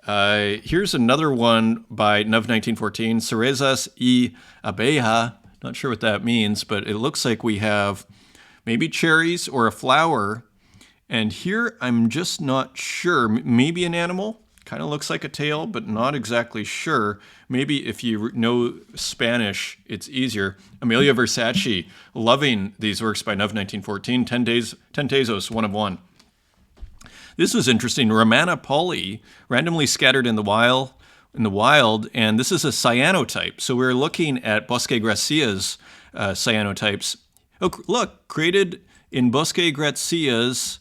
Here's another one by Nuv 1914, Cerezas y Abeja. Not sure what that means, but it looks like we have maybe cherries or a flower. And here I'm just not sure. Maybe an animal. Kind of looks like a tail, but not exactly sure. Maybe if you know Spanish, it's easier. Amelia Versace, loving these works by Nuv 1914. 10 Tezos, 1 of 1. This was interesting. Romana Polly, randomly scattered in the wild, and this is a cyanotype. So we're looking at Bosque Gracia's cyanotypes. Oh, look, created in Bosque Gracia's,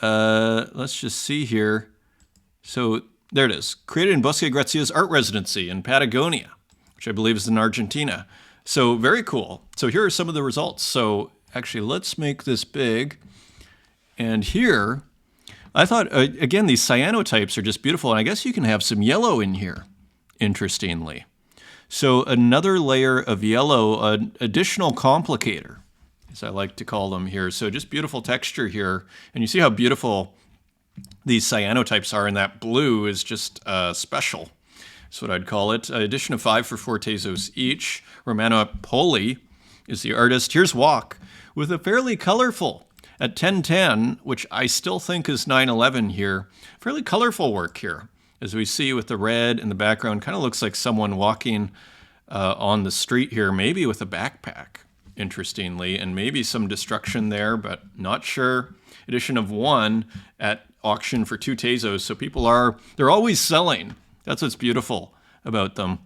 let's just see here. So there it is. Created in Bosque Gracia's art residency in Patagonia, which I believe is in Argentina. So very cool. So here are some of the results. So actually, let's make this big. And here, I thought, again, these cyanotypes are just beautiful. And I guess you can have some yellow in here, interestingly. So another layer of yellow, an additional complicator, as I like to call them here. So just beautiful texture here. And you see how beautiful these cyanotypes are, and that blue is just special. That's what I'd call it. Addition of 5 for 4 Tezos each. Romana Polly is the artist. Here's Walk with a fairly colorful, at 1010, which I still think is 911 here. Fairly colorful work here. As we see with the red in the background, kind of looks like someone walking on the street here, maybe with a backpack, interestingly, and maybe some destruction there, but not sure. Edition of 1 at auction for 2 Tezos. So people they're always selling. That's what's beautiful about them.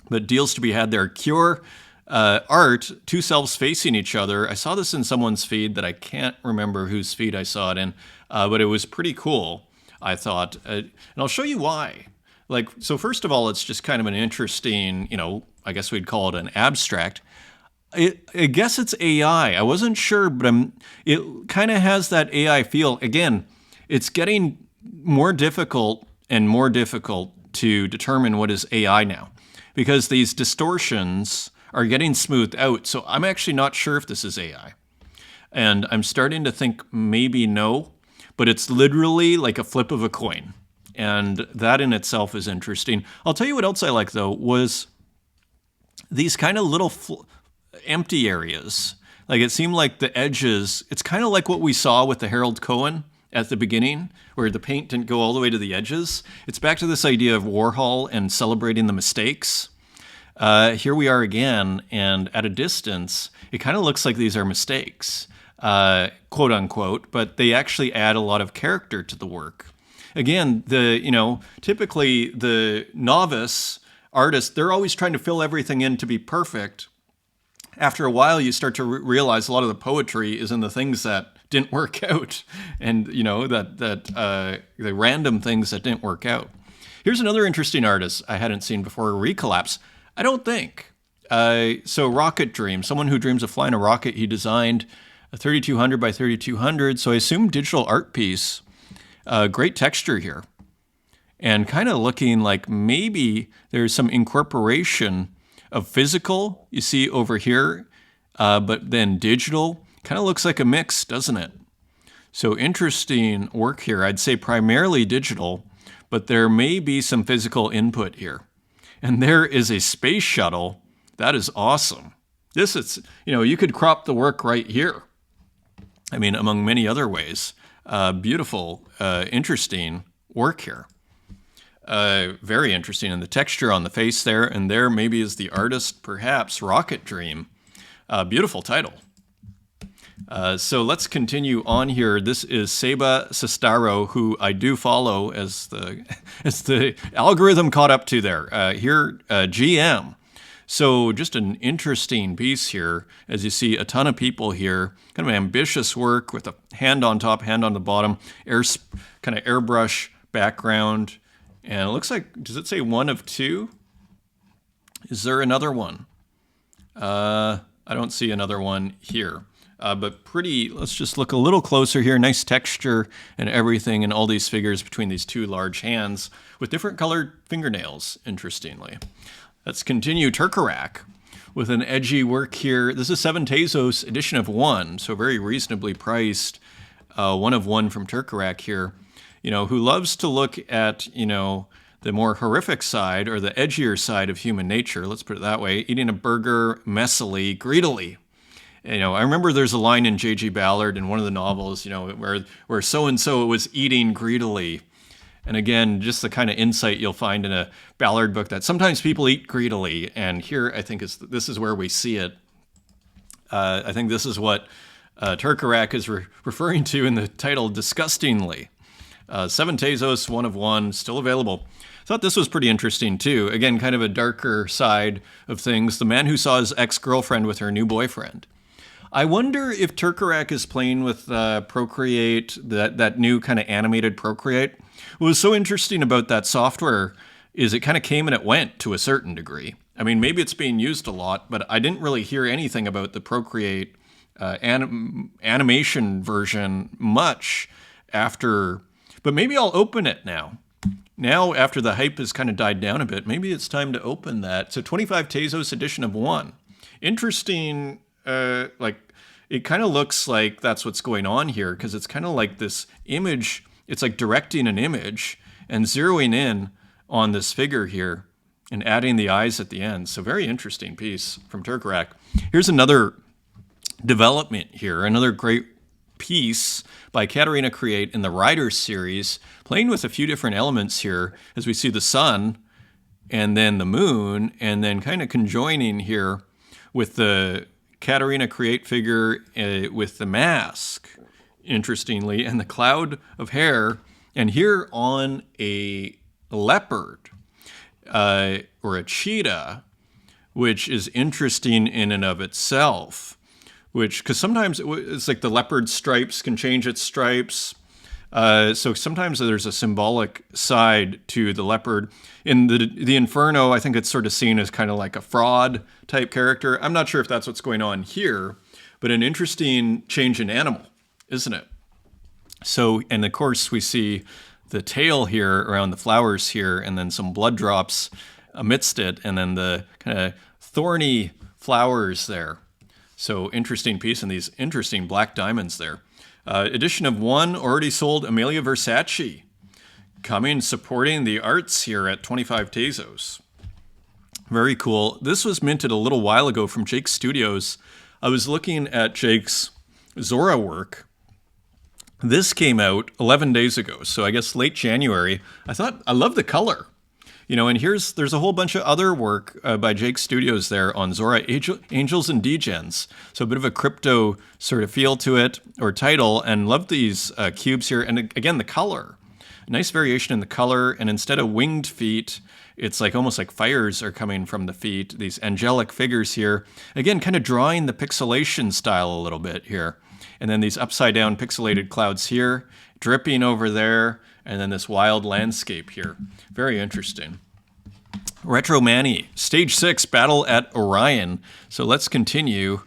But deals to be had there. Cure art, 2 selves facing each other. I saw this in someone's feed that I can't remember whose feed I saw it in, but it was pretty cool, I thought. And I'll show you why. So first of all, it's just kind of an interesting, I guess we'd call it an abstract. I guess it's AI. I wasn't sure, but it kind of has that AI feel. Again, it's getting more difficult and more difficult to determine what is AI now, because these distortions are getting smoothed out. So I'm actually not sure if this is AI. And I'm starting to think maybe no, but it's literally like a flip of a coin. And that in itself is interesting. I'll tell you what else I like, though, was these kind of little empty areas. Like it seemed like the edges, it's kind of like what we saw with the Harold Cohen at the beginning, where the paint didn't go all the way to the edges. It's back to this idea of Warhol and celebrating the mistakes. Here we are again, and at a distance, it kind of looks like these are mistakes, quote unquote, but they actually add a lot of character to the work. Again, typically the novice artist, they're always trying to fill everything in to be perfect. After a while, you start to realize a lot of the poetry is in the things that didn't work out, and the random things that didn't work out. Here's another interesting artist I hadn't seen before, Recollapse. I don't think. So Rocket Dream, someone who dreams of flying a rocket, he designed a 3200 by 3200. So I assume digital art piece. Great texture here. And kind of looking like maybe there's some incorporation of physical, you see over here, but then digital. Kind of looks like a mix, doesn't it? So interesting work here. I'd say primarily digital, but there may be some physical input here. And there is a space shuttle. That is awesome. This is, you could crop the work right here. I mean, among many other ways. Beautiful, interesting work here. Very interesting. And the texture on the face there, and there maybe is the artist, perhaps, Rocket Dream. Beautiful title. So let's continue on here. This is Seba Sestaro, who I do follow as the algorithm caught up to there. Here, GM. So just an interesting piece here, as you see a ton of people here, kind of ambitious work with a hand on top, hand on the bottom, kind of airbrush background. And it looks like, does it say one of two? Is there another one? I don't see another one here. But pretty, let's just look a little closer here. Nice texture and everything, and all these figures between these two large hands with different colored fingernails, interestingly. Let's continue. Turkarak with an edgy work here. This is 7 Tezos edition of 1, so very reasonably priced. 1 of 1 from Turkarak here, who loves to look at, the more horrific side or the edgier side of human nature, let's put it that way, eating a burger messily, greedily. I remember there's a line in J.G. Ballard in one of the novels, where so-and-so was eating greedily. And again, just the kind of insight you'll find in a Ballard book that sometimes people eat greedily. And here, I think this is where we see it. I think this is what Turkarak is referring to in the title, disgustingly. 7 Tezos, 1 of 1, still available. Thought this was pretty interesting too. Again, kind of a darker side of things. The man who saw his ex-girlfriend with her new boyfriend. I wonder if Turkarak is playing with Procreate, that new kind of animated Procreate. What was so interesting about that software is it kind of came and it went to a certain degree. I mean, maybe it's being used a lot, but I didn't really hear anything about the Procreate animation version much after. But maybe I'll open it now. Now, after the hype has kind of died down a bit, maybe it's time to open that. So 25 Tezos edition of 1. Interesting. It kind of looks like that's what's going on here, because it's kind of like this image. It's like directing an image and zeroing in on this figure here and adding the eyes at the end. So very interesting piece from Turkarak. Here's another development here, another great piece by Katarina Create in the Riders series, playing with a few different elements here as we see the sun and then the moon, and then kind of conjoining here with the Katarina Create figure with the mask, interestingly, and the cloud of hair, and here on a leopard or a cheetah, which is interesting in and of itself. Because sometimes it's like the leopard stripes can change its stripes. So sometimes there's a symbolic side to the leopard. In the Inferno, I think it's sort of seen as kind of like a fraud type character. I'm not sure if that's what's going on here, but an interesting change in animal, isn't it? So, and of course we see the tail here around the flowers here, and then some blood drops amidst it, and then the kind of thorny flowers there. So interesting piece, and these interesting black diamonds there. Edition of 1 already sold. Amelia Versace coming, supporting the arts here at 25 Tezos. Very cool. This was minted a little while ago from Jake's Studios. I was looking at Jake's Zora work. This came out 11 days ago, so I guess late January. I love the color. And there's a whole bunch of other work by Jake's Studios there on Zora, Angels and Degens. So a bit of a crypto sort of feel to it, or title, and love these cubes here. And again, the color. Nice variation in the color, and instead of winged feet, it's like almost like fires are coming from the feet, these angelic figures here. Again, kind of drawing the pixelation style a little bit here. And then these upside down pixelated clouds here, dripping over there, and then this wild landscape here. Very interesting. Retro Manny, Stage 6, Battle at Orion. So let's continue.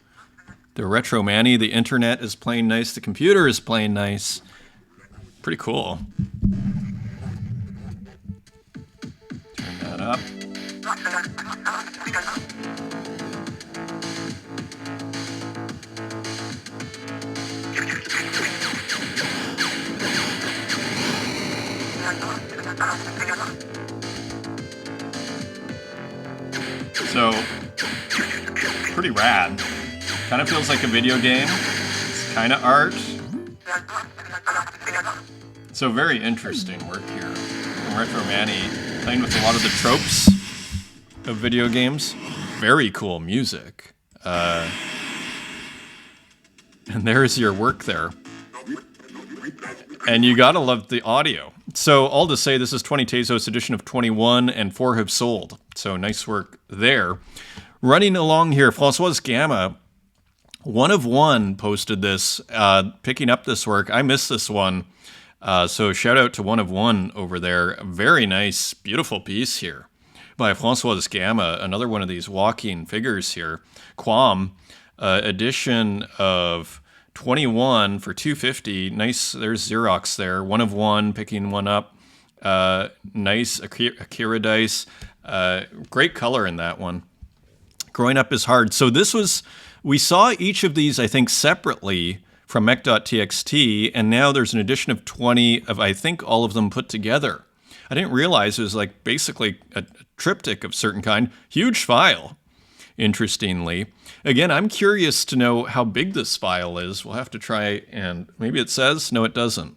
The Retro Manny, the internet is playing nice, the computer is playing nice. Pretty cool. Turn that up. So, pretty rad. Kind of feels like a video game. It's kind of art. So very interesting work here from Retro Manny, playing with a lot of the tropes of video games. Very cool music. And there's your work there. And you gotta love the audio. So all to say, this is 20 Tezos edition of 21, and 4 have sold. So nice work there. Running along here, Francois Gamma, One of One posted this, picking up this work. I missed this one. So shout out to One of One over there. Very nice, beautiful piece here by Francois Gamma. Another one of these walking figures here. Quam, edition of 21 for $250. Nice. There's Xerox there. One of One, picking one up. Nice Akira dice. Great color in that one. Growing Up is Hard. So this was, we saw each of these, I think, separately from mech.txt, and now there's an edition of 20 of, I think, all of them put together. I didn't realize it was like basically a triptych of certain kind. Huge file, interestingly. Again, I'm curious to know how big this file is. We'll have to try, and maybe it says, no, it doesn't.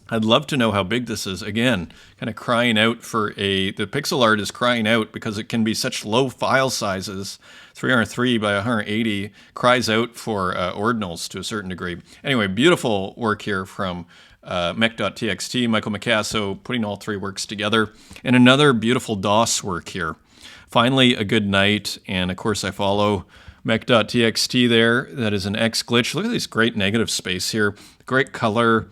I'd love to know how big this is. Again, kind of crying out for the pixel art is crying out because it can be such low file sizes. 303 by 180 cries out for ordinals to a certain degree. Anyway, beautiful work here from mech.txt, Michael Micasso, putting all 3 works together. And another beautiful DOS work here. Finally, A Good Night, and of course I follow mech.txt there. That is an X glitch. Look at this great negative space here. Great color.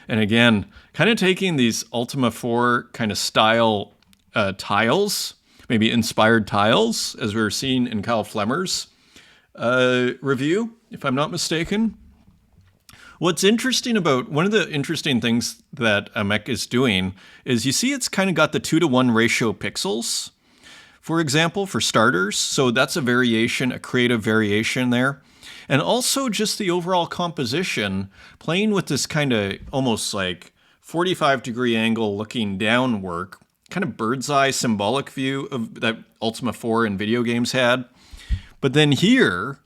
And again, kind of taking these Ultima 4 kind of style tiles, maybe inspired tiles, as we were seeing in Kyle Flemmer's review, if I'm not mistaken. What's interesting about, one of the interesting things that mech is doing is you see it's kind of got the 2-to-1 ratio pixels, for example, for starters. So that's a variation, a creative variation there. And also just the overall composition, playing with this kind of almost like 45-degree angle looking down work, kind of bird's eye symbolic view of that Ultima 4 and video games had. But then here,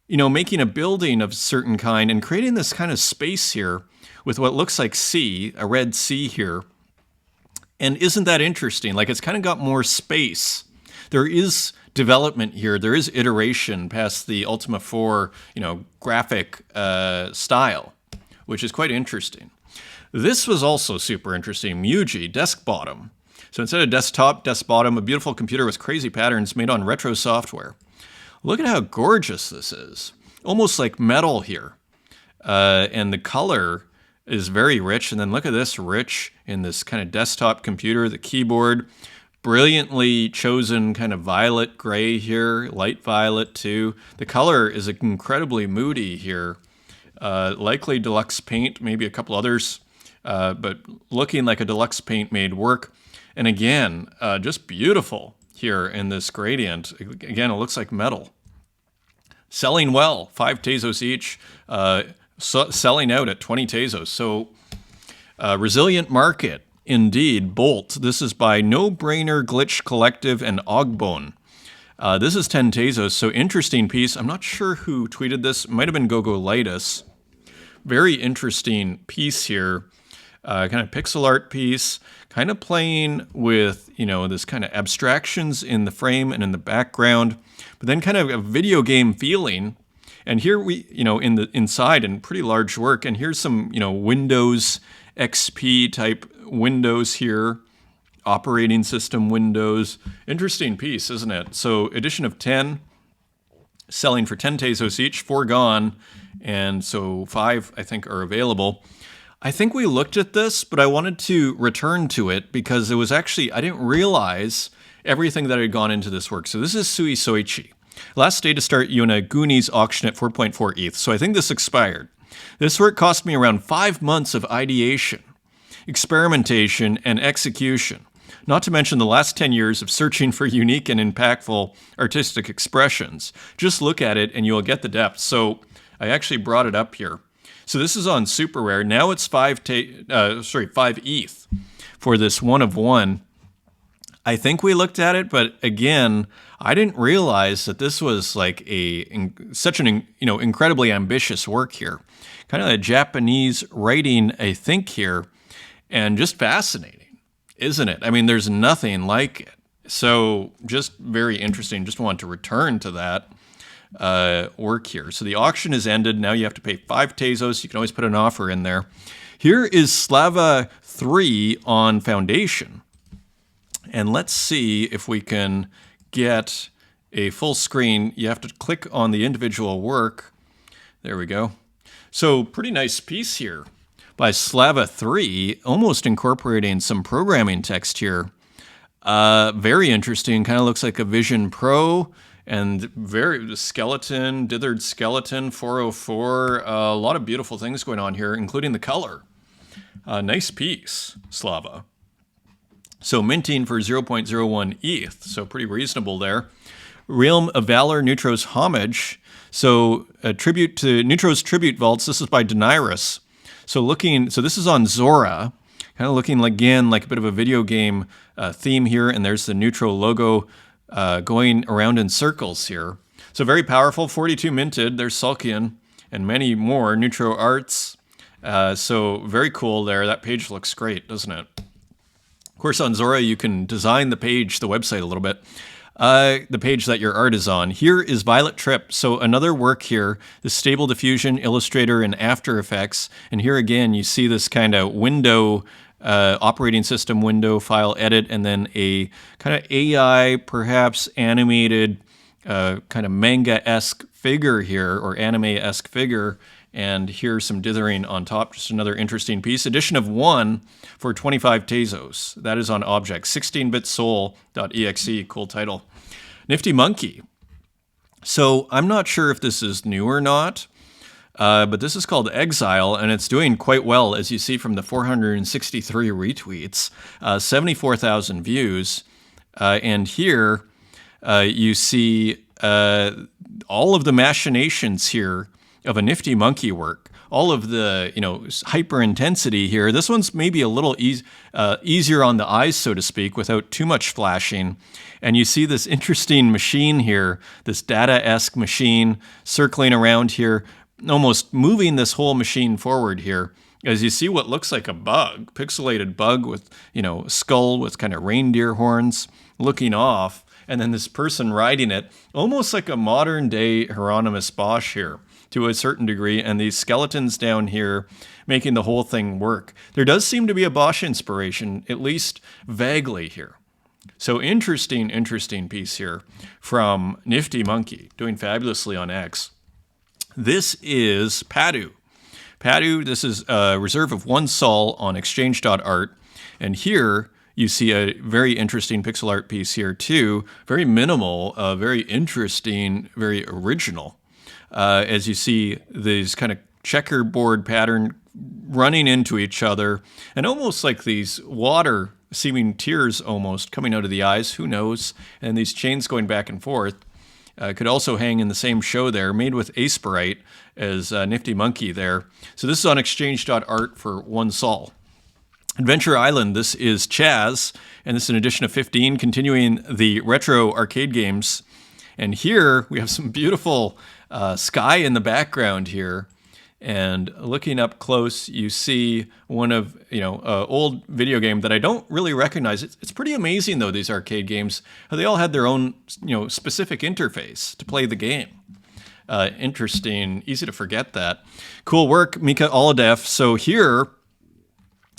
you know, making a building of a certain kind and creating this kind of space here with what looks like sea, a red sea here. And isn't that interesting? Like, it's kind of got more space. There is development here. There is iteration past the Ultima 4, graphic style, which is quite interesting. This was also super interesting. Muji, desk bottom. So instead of desktop, desk bottom, a beautiful computer with crazy patterns made on retro software. Look at how gorgeous this is. Almost like metal here. And the color is very rich. And then look at this, rich in this kind of desktop computer, the keyboard. Brilliantly chosen kind of violet gray here, light violet too. The color is incredibly moody here. Likely deluxe paint, maybe a couple others, but looking like a deluxe paint made work. And again, just beautiful here in this gradient. Again, it looks like metal. Selling well, 5 Tezos each, selling out at 20 Tezos. So resilient market. Indeed, Bolt. This is by No Brainer Glitch Collective and Ogbone. This is 10 Tezos, so interesting piece. I'm not sure who tweeted this. It might have been Gogolitis. Very interesting piece here. Kind of pixel art piece, kind of playing with, this kind of abstractions in the frame and in the background, but then kind of a video game feeling. And here we, in the inside, and pretty large work. And here's some, Windows XP type windows here, operating system windows. Interesting piece, isn't it? So edition of 10, selling for 10 Tezos each, 4 gone, and so 5 I think are available. I think we looked at this, but I wanted to return to it because it was actually, I didn't realize everything that had gone into this work. So this is Sui Soichi. Last day to start Yona Goonies auction at 4.4 ETH. So I think this expired. This work cost me around 5 months of ideation, experimentation, and execution. Not to mention the last 10 years of searching for unique and impactful artistic expressions. Just look at it and you'll get the depth. So I actually brought it up here. So this is on Super Rare. Now it's 5 ETH for this one of one. I think we looked at it, but again, I didn't realize that this was like such an incredibly ambitious work here. Kind of a Japanese writing, I think, here, and just fascinating, isn't it? I mean, there's nothing like it. So just very interesting. Just want to return to that work here. So the auction is ended. Now you have to pay 5 Tezos. You can always put an offer in there. Here is Slava 3 on Foundation. And let's see if we can get a full screen. You have to click on the individual work. There we go. So pretty nice piece here by Slava 3, almost incorporating some programming text here. Very interesting. Kind of looks like a Vision Pro and very skeleton, dithered skeleton, 404. A lot of beautiful things going on here, including the color. Nice piece, Slava. So minting for 0.01 ETH, so pretty reasonable there. Realm of Valor, Neutro's Homage. So a tribute to Neutro's Tribute Vaults. This is by Denyrus. So this is on Zora. Kind of looking again like a bit of a video game theme here. And there's the Neutro logo going around in circles here. So very powerful, 42 minted. There's Sulkian and many more. Neutro Arts. So very cool there. That page looks great, doesn't it? Of course, on Zora, you can design the page, the website a little bit, the page that your art is on. Here is Violet Tripp. So another work here, the Stable Diffusion, Illustrator, and After Effects. And here again, you see this kind of window, operating system window, file edit, and then a kind of AI, perhaps animated, kind of manga-esque figure here, or anime-esque figure. And here's some dithering on top, just another interesting piece. Edition of 1 for 25 Tezos. That is on Object. 16bitsoul.exe, cool title. Nifty Monkey. So I'm not sure if this is new or not, but this is called Exile, and it's doing quite well, as you see from the 463 retweets, 74,000 views. And here you see all of the machinations here of a Nifty Monkey work, all of the hyper intensity here. This one's maybe a little easier on the eyes, so to speak, without too much flashing. And you see this interesting machine here, this Data-esque machine circling around here, almost moving this whole machine forward here. As you see what looks like a bug, pixelated bug with a skull with kind of reindeer horns looking off, and then this person riding it, almost like a modern day Hieronymus Bosch here, to a certain degree, and these skeletons down here making the whole thing work. There does seem to be a Bosch inspiration, at least vaguely here. So interesting piece here from Nifty Monkey, doing fabulously on X. This is Padu. Padu, this is a reserve of 1 sol on exchange.art, and here you see a very interesting pixel art piece here too, very minimal, very interesting, very original. As you see these kind of checkerboard pattern running into each other, and almost like these water seeming tears almost coming out of the eyes, who knows, and these chains going back and forth. Could also hang in the same show there, made with Aspirite as Nifty Monkey there. So this is on exchange.art for 1 sol. Adventure Island, this is Chaz, and this is an edition of 15, continuing the retro arcade games. And here we have some beautiful sky in the background here, and looking up close, you see one of old video game that I don't really recognize. It's pretty amazing though, these arcade games, how they all had their own specific interface to play the game. Interesting, easy to forget that. Cool work, Mika Oladev. So here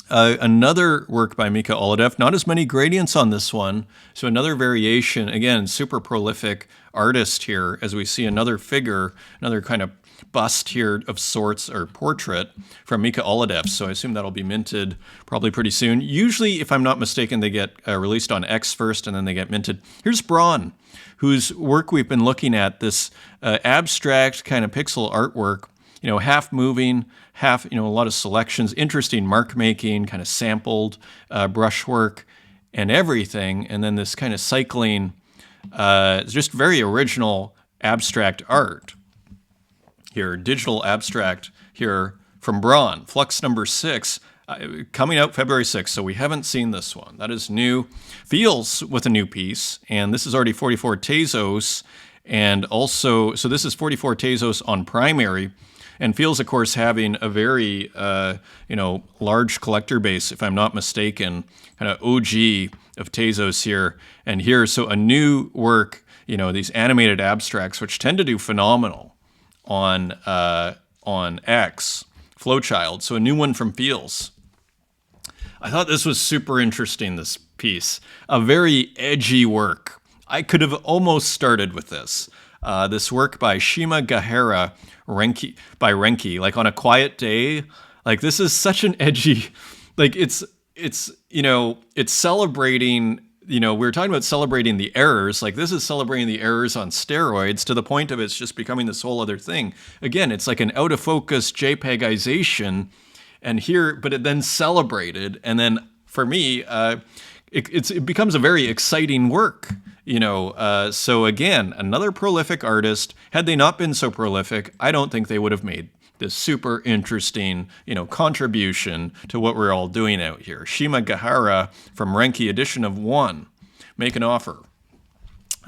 Another work by Mika Oladev, not as many gradients on this one. So another variation, again, super prolific artist here, as we see another figure, another kind of bust here of sorts, or portrait from Mika Oladev. So I assume that'll be minted probably pretty soon. Usually, if I'm not mistaken, they get released on X first and then they get minted. Here's Braun, whose work we've been looking at, this abstract kind of pixel artwork, half moving, half, a lot of selections, interesting mark making, kind of sampled brushwork and everything. And then this kind of cycling, just very original abstract art here, digital abstract here from Braun, Flux number 6, coming out February 6th. So we haven't seen this one. That is new. Feels with a new piece. And this is already 44 Tezos. And also, so this is 44 Tezos on primary. And Feels, of course, having a very, large collector base, if I'm not mistaken, kind of OG of Tezos here. And here, so a new work, these animated abstracts, which tend to do phenomenal on X, Flowchild. So a new one from Feels. I thought this was super interesting, this piece. A very edgy work. I could have almost started with this. This work by Shima Gahara Renki, like On a Quiet Day. Like, this is such an edgy, like it's celebrating, we were talking about celebrating the errors. Like, this is celebrating the errors on steroids to the point of it's just becoming this whole other thing. Again, it's like an out of focus JPEGization, and here, but it then celebrated. And then for me, it becomes a very exciting work. So again, another prolific artist. Had they not been so prolific, I don't think they would have made this super interesting, contribution to what we're all doing out here. Shima Gahara from Renki, edition of 1. Make an offer.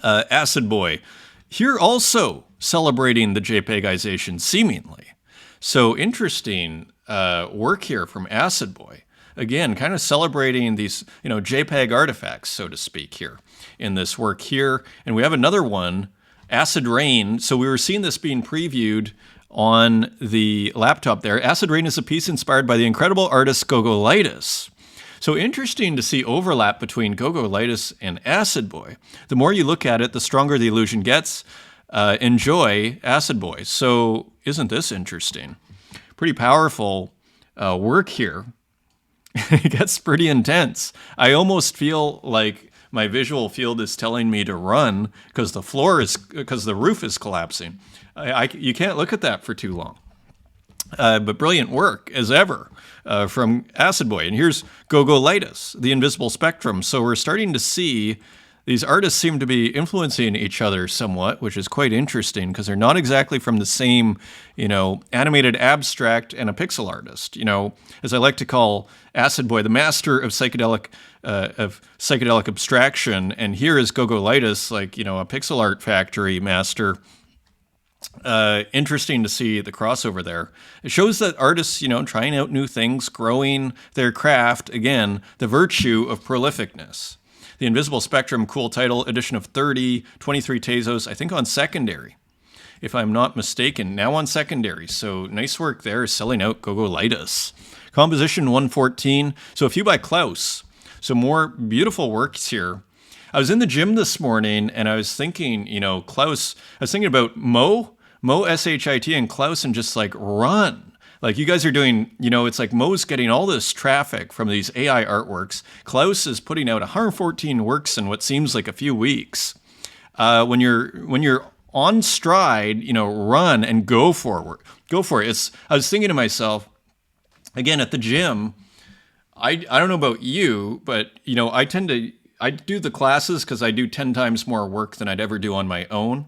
Acid Boy, here also celebrating the JPEGization, seemingly. So interesting work here from Acid Boy. Again, kind of celebrating these, JPEG artifacts, so to speak, here in this work here. And we have another one, Acid Rain. So we were seeing this being previewed on the laptop there. Acid Rain is a piece inspired by the incredible artist Gogolitis. So interesting to see overlap between Gogolitis and Acid Boy. The more you look at it, the stronger the illusion gets. Enjoy Acid Boy. So isn't this interesting? Pretty powerful work here. It gets pretty intense. I almost feel like my visual field is telling me to run because the roof is collapsing. You can't look at that for too long. But brilliant work as ever from Acid Boy. And here's Gogolitis, the invisible spectrum. So we're starting to see these artists seem to be influencing each other somewhat, which is quite interesting because they're not exactly from the same, animated abstract and a pixel artist. As I like to call Acid Boy, the master of psychedelic abstraction, and here is Gogolitis, like, a pixel art factory master. Interesting to see the crossover there. It shows that artists, trying out new things, growing their craft. Again, the virtue of prolificness. The Invisible Spectrum, cool title, edition of 30, 23 Tezos, I think on secondary, if I'm not mistaken. Now on secondary, so nice work there, selling out Gogolitis. Composition 114, so a few by Klaus. So more beautiful works here. I was in the gym this morning and I was thinking, Klaus, I was thinking about Mo SHIT and Klaus, and just like run. Like you guys are doing, it's like Mo's getting all this traffic from these AI artworks. Klaus is putting out 114 works in what seems like a few weeks. When you're on stride, run and go forward. Go for it. I was thinking to myself, again, at the gym, I don't know about you, but, I do the classes because I do 10 times more work than I'd ever do on my own.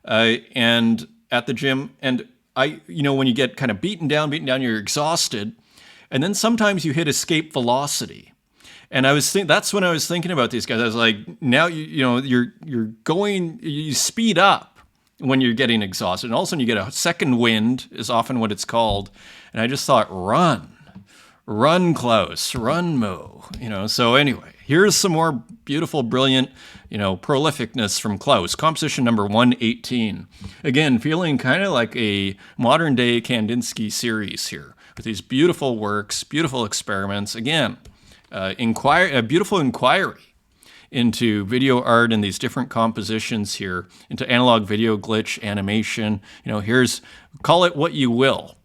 And at the gym, and when you get kind of beaten down, you're exhausted. And then sometimes you hit escape velocity. And that's when I was thinking about these guys. I was like, now, you're going, you speed up when you're getting exhausted. And all of a sudden you get a second wind is often what it's called. And I just thought, run Klaus, run Mo, so anyway, here's some more beautiful, brilliant, prolificness from Klaus. Composition number 118. Again, feeling kind of like a modern day Kandinsky series here. with these beautiful works, beautiful experiments. Again, a beautiful inquiry into video art and these different compositions here, into analog video glitch animation. Call it what you will,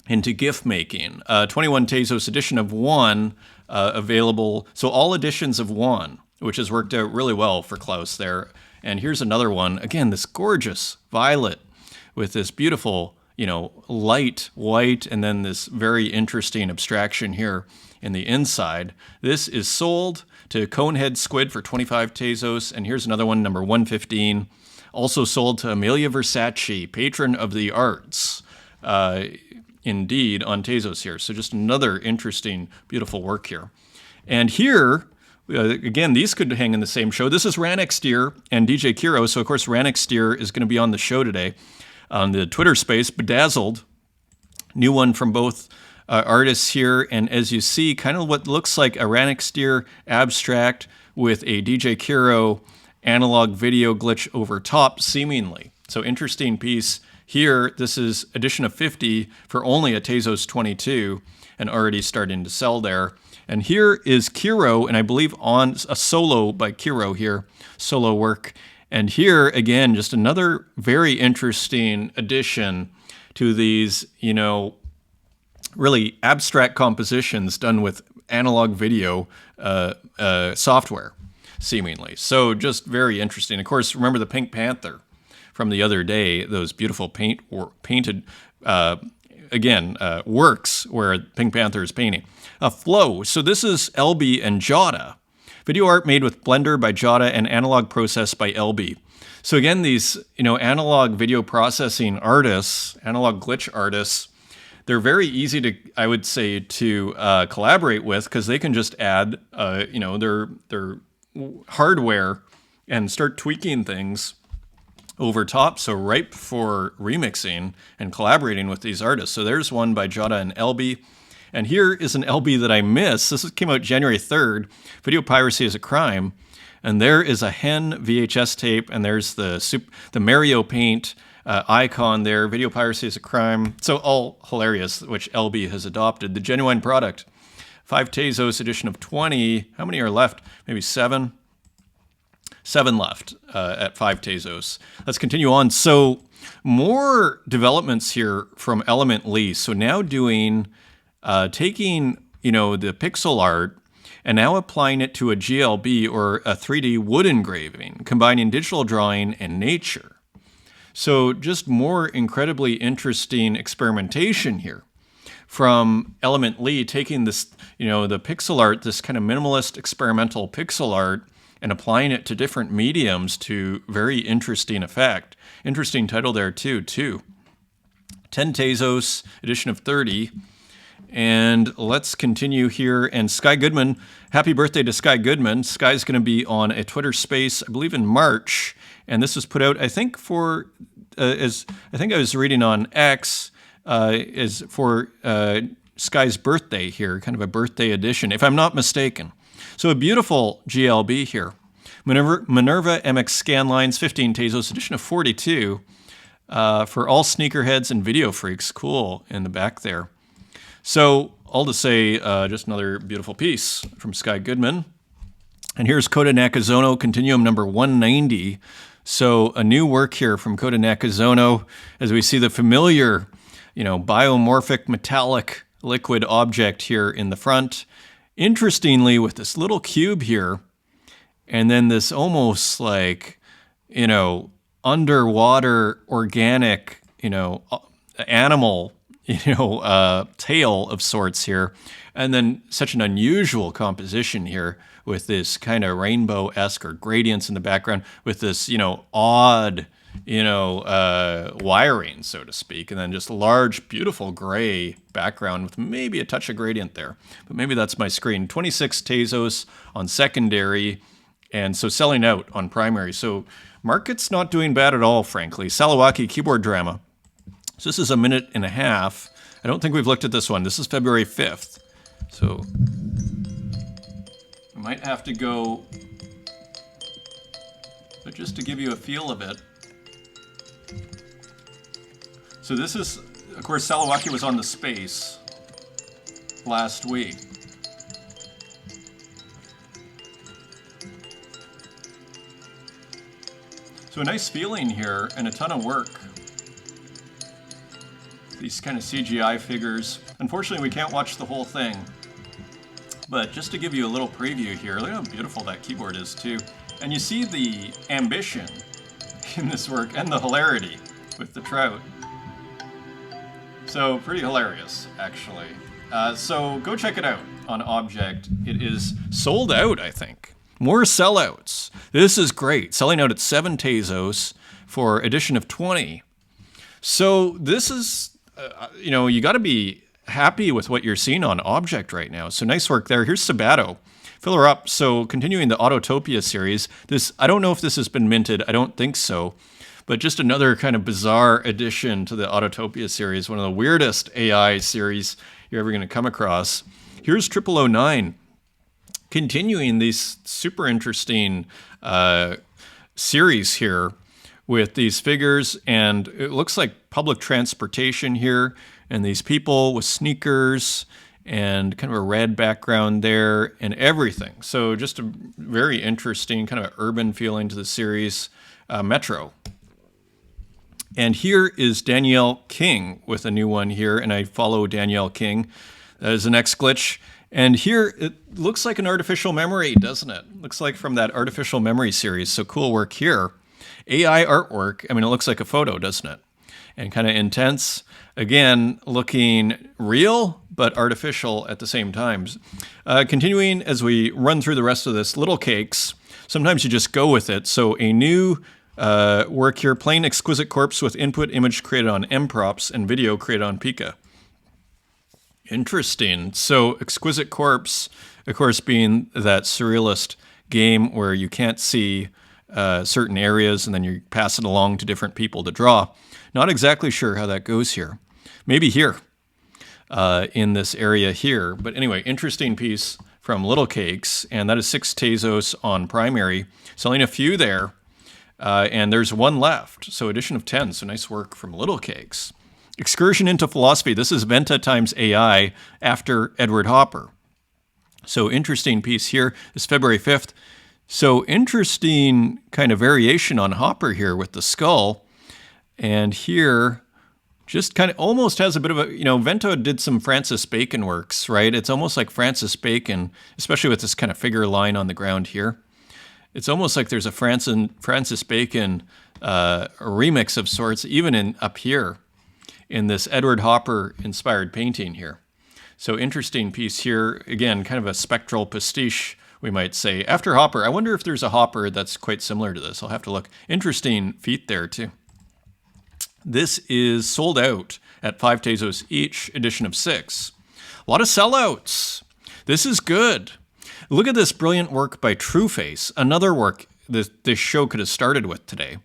into GIF making. 21 Tezos edition of 1 available. So all editions of 1, which has worked out really well for Klaus there. And here's another one. Again, this gorgeous violet with this beautiful, light white, and then this very interesting abstraction here in the inside. This is sold to Conehead Squid for 25 Tezos. And here's another one, number 115. Also sold to Amelia Versace, patron of the arts. Indeed, on Tezos here. So just another interesting, beautiful work here. And here, again, these could hang in the same show. This is Ranek Steer and DJ Kiro. So, of course, Ranek Steer is going to be on the show today on the Twitter space. Bedazzled, new one from both artists here. And as you see, kind of what looks like a Ranek Steer abstract with a DJ Kiro analog video glitch over top, seemingly. So, interesting piece. Here, this is edition of 50 for only a Tezos 22 and already starting to sell there. And here is Kiro, and I believe on a solo by Kiro here, solo work. And here, again, just another very interesting addition to these, really abstract compositions done with analog video software, seemingly. So just very interesting. Of course, remember the Pink Panther from the other day, those beautiful painted, works where Pink Panther is painting. Flow. So this is LB and Jada. Video art made with Blender by Jada and analog process by LB. So again, these, analog video processing artists, analog glitch artists, they're very easy to, I would say, to collaborate with, because they can just add, their hardware and start tweaking things over top, so ripe for remixing and collaborating with these artists. So there's one by Jada and LB. And here is an LB that I missed. This came out January 3rd. Video Piracy is a Crime. And there is a Hen VHS tape, and there's the Mario Paint icon there. Video Piracy is a Crime. So all hilarious, which LB has adopted. The genuine product. 5 Tezos edition of 20. How many are left? Maybe 7? 7 left at 5 Tezos. Let's continue on. So more developments here from Element Lee. So now doing, taking, the pixel art and now applying it to a GLB or a 3D wood engraving, combining digital drawing and nature. So just more incredibly interesting experimentation here from Element Lee, taking this, the pixel art, this kind of minimalist experimental pixel art, and applying it to different mediums to very interesting effect. Interesting title there too. 10 Tezos, edition of 30. And let's continue here. And Sky Goodman, happy birthday to Sky Goodman. Sky's going to be on a Twitter space, I believe in March. And this was put out, I think, for, as I think I was reading on X, is for Sky's birthday here, kind of a birthday edition, if I'm not mistaken. So a beautiful GLB here. Minerva MX Scanlines, 15 Tezos, edition of 42, for all sneakerheads and video freaks. Cool in the back there. So all to say, just another beautiful piece from Sky Goodman. And here's Kota Nakazono, Continuum number 190. So a new work here from Kota Nakazono, as we see the familiar, biomorphic metallic liquid object here in the front. Interestingly, with this little cube here, and then this almost like, underwater organic, animal, tail of sorts here. And then such an unusual composition here with this kind of rainbow-esque or gradients in the background with this, odd, wiring, so to speak. And then just large, beautiful gray background with maybe a touch of gradient there. But maybe that's my screen. 26 Tezos on secondary, and so selling out on primary. So market's not doing bad at all, frankly. Salawaki Keyboard Drama. So this is a minute and a half. I don't think we've looked at this one. This is February 5th. So I might have to go, but just to give you a feel of it. So this is of course, Salawaki was on the space last week. So a nice feeling here and a ton of work. These kind of CGI figures. Unfortunately, we can't watch the whole thing. But just to give you a little preview here, look how beautiful that keyboard is too. And you see the ambition in this work and the hilarity with the trout. So pretty hilarious, actually. So go check it out on Object. It is sold out, I think. More sellouts. This is great. Selling out at 7 Tezos for edition of 20. So this is, you got to be happy with what you're seeing on Object right now. So nice work there. Here's Sabato. Fill her up. So continuing the Autotopia series. This, I don't know if this has been minted. I don't think so. But just another kind of bizarre addition to the Autotopia series. One of the weirdest AI series you're ever going to come across. Here's 0009. Continuing these super interesting series here with these figures, and it looks like public transportation here, and these people with sneakers and kind of a red background there and everything. So just a very interesting kind of urban feeling to the series. Metro. And here is Danielle King with a new one here, and I follow Danielle King. That is the next glitch. And here, it looks like an artificial memory, doesn't it? Looks like from that artificial memory series. So cool work here. AI artwork. I mean, it looks like a photo, doesn't it? And kind of intense. Again, looking real, but artificial at the same time. Continuing as we run through the rest of this, Little Cakes. Sometimes you just go with it. So a new work here, plain exquisite corpse with input image created on mprops and video created on Pika. Interesting. So Exquisite Corpse, of course, being that surrealist game where you can't see certain areas and then you pass it along to different people to draw. Not exactly sure how that goes here. Maybe here in this area here. But anyway, interesting piece from Little Cakes. And that is 6 Tezos on primary. Selling a few there. And there's one left. So edition of 10. So nice work from Little Cakes. Excursion into Philosophy. This is Venta times AI after Edward Hopper. So interesting piece here. It's February 5th. So interesting kind of variation on Hopper here with the skull. And here just kind of almost has a bit of a, Vento did some Francis Bacon works, right? It's almost like Francis Bacon, especially with this kind of figure line on the ground here. It's almost like there's a Francis Bacon remix of sorts, even up here. In this Edward Hopper inspired painting here. So interesting piece here. Again, kind of a spectral pastiche, we might say. After Hopper, I wonder if there's a Hopper that's quite similar to this. I'll have to look. Interesting feet there too. This is sold out at 5 Tezos each, edition of 6. A lot of sellouts. This is good. Look at this brilliant work by Trueface. Another work this show could have started with today.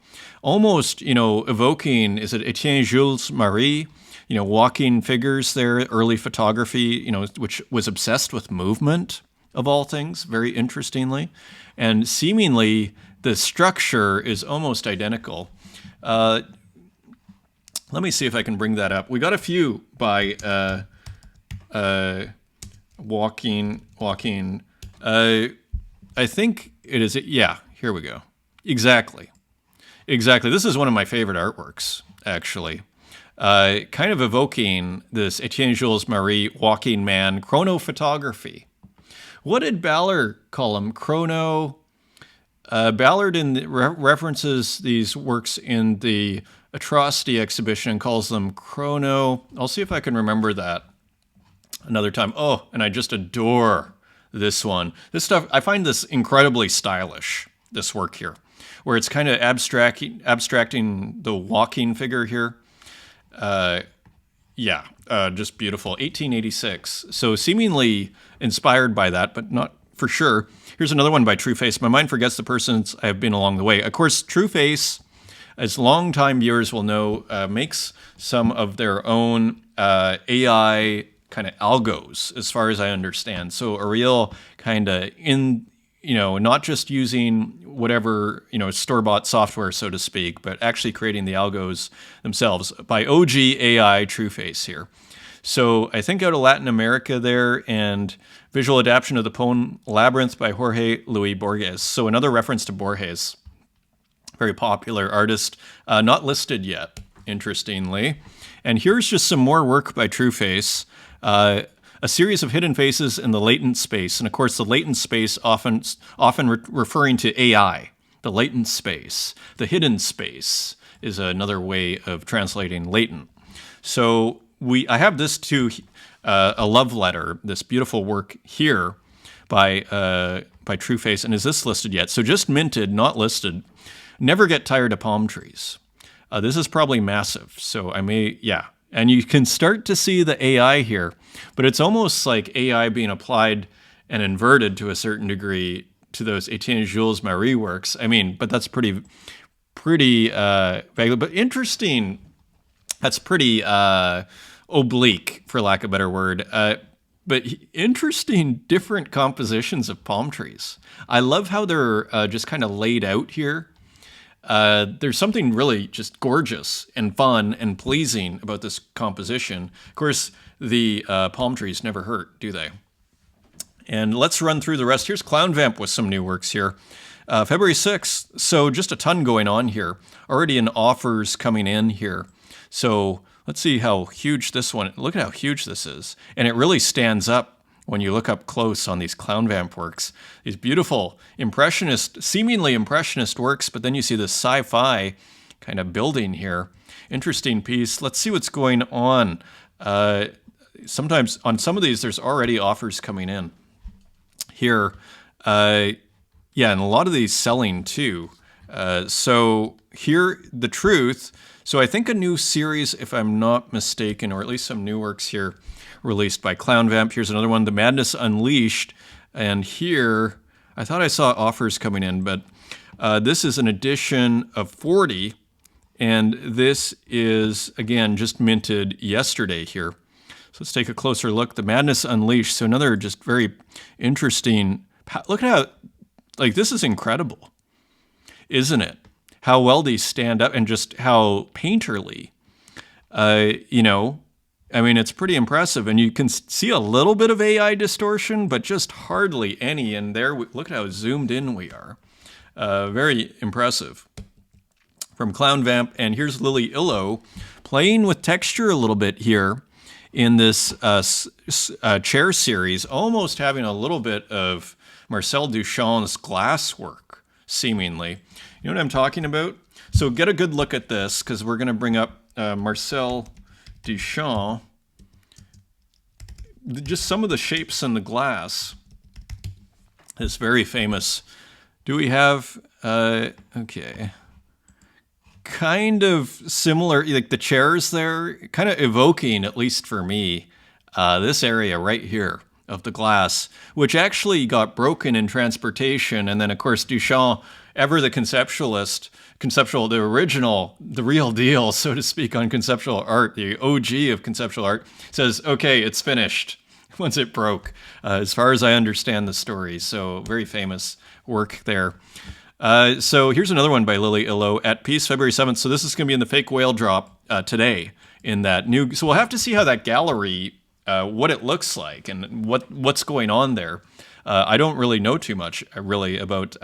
Almost, evoking, is it Etienne Jules Marie? Walking figures there, early photography, which was obsessed with movement, of all things, very interestingly. And seemingly, the structure is almost identical. Let me see if I can bring that up. We got a few by walking. I think it is, yeah, here we go. Exactly. This is one of my favorite artworks, actually. Kind of evoking this Etienne Jules Marie walking man chronophotography. What did Ballard call him? Ballard references these works in the Atrocity exhibition and calls them chrono. I'll see if I can remember that another time. Oh, and I just adore this one. This stuff, I find this incredibly stylish, this work here, where it's kind of abstracting the walking figure here. Just beautiful. 1886. So seemingly inspired by that, but not for sure. Here's another one by Trueface. My mind forgets the persons I have been along the way. Of course, Trueface, as longtime viewers will know, makes some of their own AI kind of algos, as far as I understand. So a real kind of not just using whatever, store-bought software, so to speak, but actually creating the algos themselves by OG AI TrueFace here. So I think out of Latin America there, and visual adaptation of the poem Labyrinth by Jorge Luis Borges. So another reference to Borges, very popular artist, not listed yet, interestingly. And here's just some more work by TrueFace. A series of hidden faces in the latent space. And of course, the latent space often referring to AI, the latent space. The hidden space is another way of translating latent. So I have this too, a love letter, this beautiful work here by TrueFace. And is this listed yet? So just minted, not listed. Never get tired of palm trees. This is probably massive. So and you can start to see the AI here, but it's almost like AI being applied and inverted to a certain degree to those Etienne Jules Marie works. But that's pretty vague, but interesting. That's pretty oblique, for lack of a better word. But interesting, different compositions of palm trees. I love how they're just kind of laid out here. There's something really just gorgeous and fun and pleasing about this composition. Of course, the palm trees never hurt, do they? And let's run through the rest. Here's Clown Vamp with some new works here. February 6th, so just a ton going on here. Already in offers coming in here. So let's see how huge this one, look at how huge this is. And it really stands up when you look up close on these Clown Vamp works. These beautiful seemingly impressionist works, but then you see this sci-fi kind of building here. Interesting piece. Let's see what's going on. Sometimes on some of these, there's already offers coming in. Here, and a lot of these selling too. So here, The Truth. So I think a new series, if I'm not mistaken, or at least some new works here, released by Clown Vamp. Here's another one, The Madness Unleashed. And here, I thought I saw offers coming in, but this is an edition of 40. And this is, again, just minted yesterday here. So let's take a closer look. The Madness Unleashed. So another just very interesting, look at how, this is incredible, isn't it? How well these stand up and just how painterly, it's pretty impressive. And you can see a little bit of AI distortion, but just hardly any. And there, look at how zoomed in we are. Very impressive. From Clown Vamp. And here's Lily Illo playing with texture a little bit here in this chair series, almost having a little bit of Marcel Duchamp's glass work, seemingly. You know what I'm talking about? So get a good look at this, because we're going to bring up Marcel Duchamp. Just some of the shapes in the glass. This very famous. Do we have, okay. Kind of similar, like the chairs there, kind of evoking, at least for me, this area right here of the glass, which actually got broken in transportation. And then, of course, Duchamp, ever the the original, the real deal, so to speak, on conceptual art, the OG of conceptual art, says, okay, it's finished once it broke, as far as I understand the story. So very famous work there. So here's another one by Lily Illo, At Peace, February 7th. So this is going to be in the Fake Whale drop today in that new. So we'll have to see how that gallery, what it looks like and what's going on there. I don't really know too much really about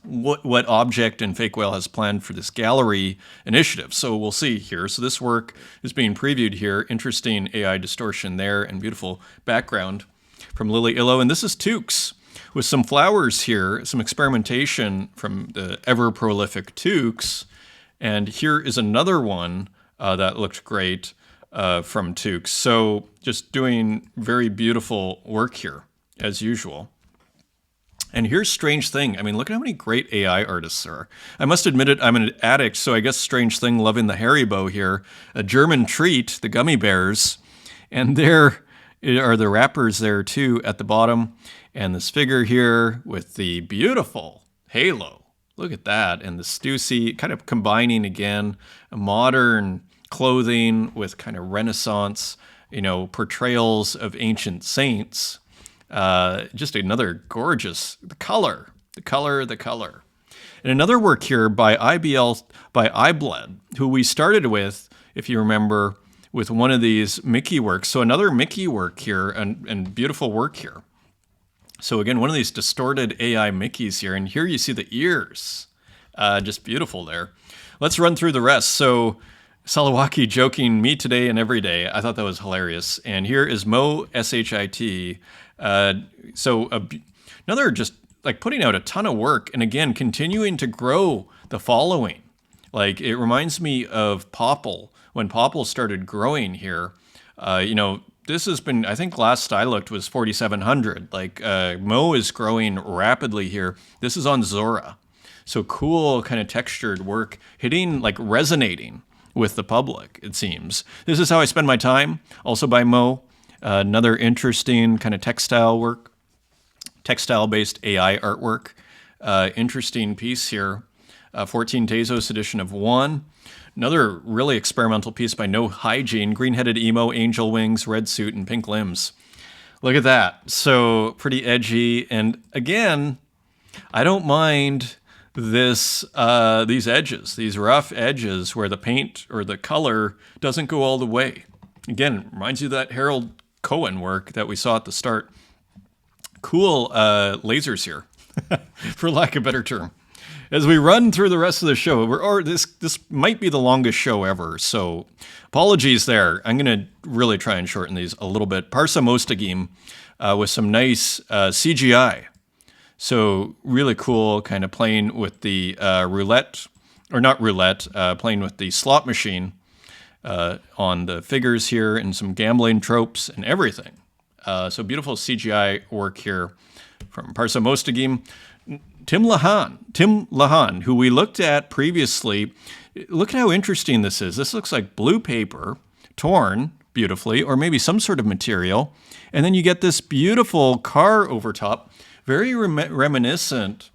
what object and Fake Whale has planned for this gallery initiative. So we'll see here. So this work is being previewed here. Interesting AI distortion there and beautiful background from Lily Illo. And this is Tukes with some flowers here, some experimentation from the ever prolific Tukes. And here is another one that looked great from Tukes. So just doing very beautiful work here, as usual. And here's Strange Thing. I mean, look at how many great AI artists there are. I must admit it, I'm an addict, so I guess Strange Thing loving the Haribo here. A German Treat, the gummy bears. And there are the wrappers there too at the bottom. And this figure here with the beautiful halo. Look at that. And the Stussy kind of combining again modern clothing with kind of Renaissance, portrayals of ancient saints. Just another gorgeous color. The color, the color. And another work here by iBled, who we started with, if you remember, with one of these Mickey works. So another Mickey work here, and beautiful work here. So again, one of these distorted AI Mickeys here. And here you see the ears. Just beautiful there. Let's run through the rest. So Salawaki joking, me today and every day. I thought that was hilarious. And here is Mo SHIT. Another just like putting out a ton of work. And again, continuing to grow the following. Like it reminds me of Popple. When Popple started growing here, this has been, I think last I looked was 4,700. Like Mo is growing rapidly here. This is on Zora. So cool kind of textured work, hitting, like resonating with the public, it seems. This is how I spend my time, also by Mo. Another interesting kind of textile work, textile-based AI artwork. Interesting piece here. 14 Tezos edition of 1. Another really experimental piece by No Hygiene, green-headed emo, angel wings, red suit, and pink limbs. Look at that. So pretty edgy. And again, I don't mind these edges, these rough edges where the paint or the color doesn't go all the way. Again, reminds you of that Harold Cohen work that we saw at the start. Cool lasers here, for lack of a better term. As we run through the rest of the show, this might be the longest show ever, so apologies there. I'm going to really try and shorten these a little bit. Parsa Mostagim with some nice CGI. So really cool, kind of playing with the playing with the slot machine on the figures here and some gambling tropes and everything. So beautiful CGI work here from Parsa Mostagim. Tim Lahan, who we looked at previously. Look at how interesting this is. This looks like blue paper, torn beautifully, or maybe some sort of material. And then you get this beautiful car over top, very reminiscent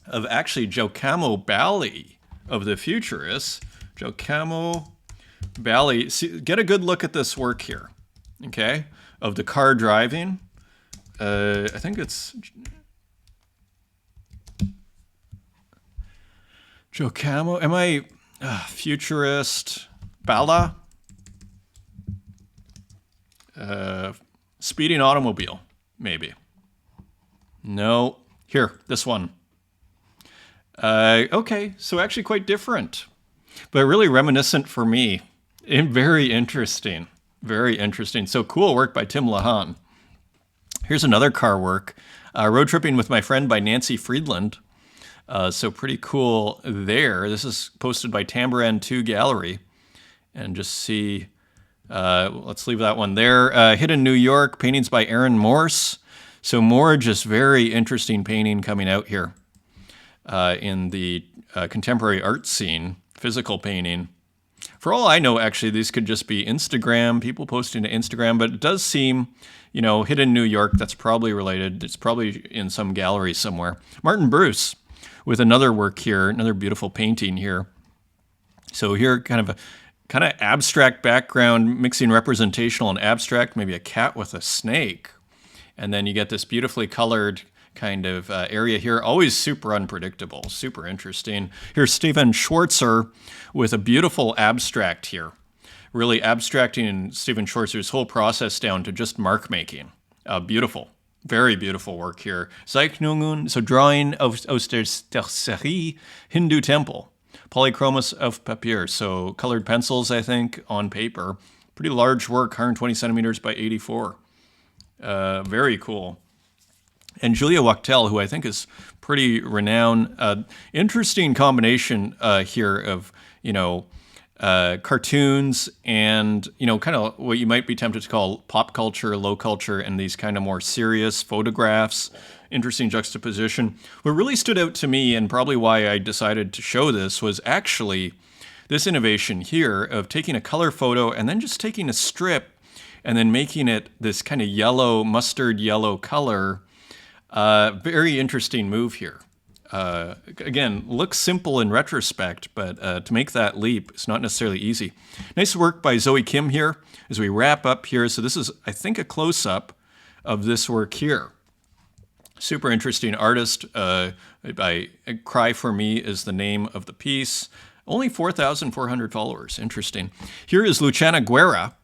of actually Giacomo Balli of the Futurists. Giacomo Balli. See, get a good look at this work here, okay, of the car driving. I think it's Giacomo, Futurist, Balla? Speeding automobile, maybe. No, here, this one. Okay, so actually quite different, but really reminiscent for me. And very interesting, very interesting. So cool work by Tim Lahan. Here's another car work, Road Tripping with My Friend by Nancy Friedland. So pretty cool there. This is posted by Tamboran 2 Gallery. And just see, let's leave that one there. Hidden New York, paintings by Aaron Morse. So more just very interesting painting coming out here in the contemporary art scene, physical painting. For all I know, actually, these could just be Instagram, people posting to Instagram, but it does seem, Hidden New York, that's probably related. It's probably in some gallery somewhere. Martin Bruce with another work here, another beautiful painting here. So here, kind of abstract background, mixing representational and abstract, maybe a cat with a snake. And then you get this beautifully colored kind of area here, always super unpredictable, super interesting. Here's Stephen Schwartzer with a beautiful abstract here, really abstracting Stephen Schwartzer's whole process down to just mark making. Beautiful. Very beautiful work here. Zeichnungen, so drawing aus der Serie Hindu temple. Polychromos of papier, so colored pencils, I think, on paper. Pretty large work, 120 centimeters by 84. Very cool. And Julia Wachtel, who I think is pretty renowned. Interesting combination here of, cartoons and, kind of what you might be tempted to call pop culture, low culture, and these kind of more serious photographs. Interesting juxtaposition. What really stood out to me, and probably why I decided to show this, was actually this innovation here of taking a color photo and then just taking a strip and then making it this kind of yellow, mustard yellow color. Very interesting move here. Again, looks simple in retrospect, but to make that leap, it's not necessarily easy. Nice work by Zoe Kim here as we wrap up here. So this is, I think, a close-up of this work here. Super interesting artist. By Cry For Me is the name of the piece. Only 4,400 followers. Interesting. Here is Luciana Guerra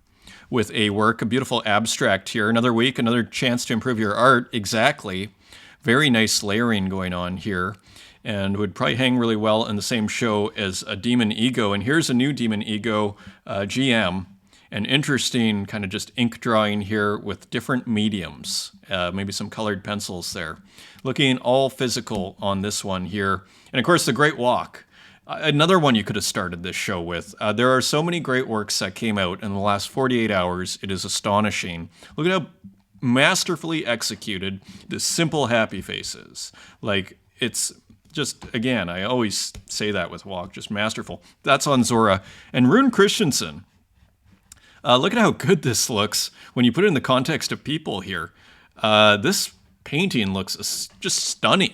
with a work, a beautiful abstract here. Another week, another chance to improve your art. Exactly. Very nice layering going on here. And would probably hang really well in the same show as a Demon Ego. And here's a new Demon Ego, GM. An interesting kind of just ink drawing here with different mediums, maybe some colored pencils there. Looking all physical on this one here. And of course, The Great Walk. Another one you could have started this show with. There are so many great works that came out in the last 48 hours. It is astonishing. Look at how masterfully executed this simple happy face is. Like, it's just, again, I always say that with Walk, just masterful. That's on Zora. And Rune Christensen. Look at how good this looks when you put it in the context of people here. This painting looks just stunning.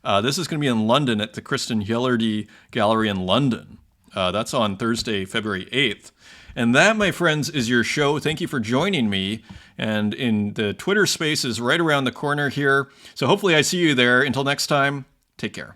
This is going to be in London at the Kristen Hillardy Gallery in London. That's on Thursday, February 8th. And that, my friends, is your show. Thank you for joining me. And in the Twitter space is right around the corner here. So hopefully I see you there. Until next time, take care.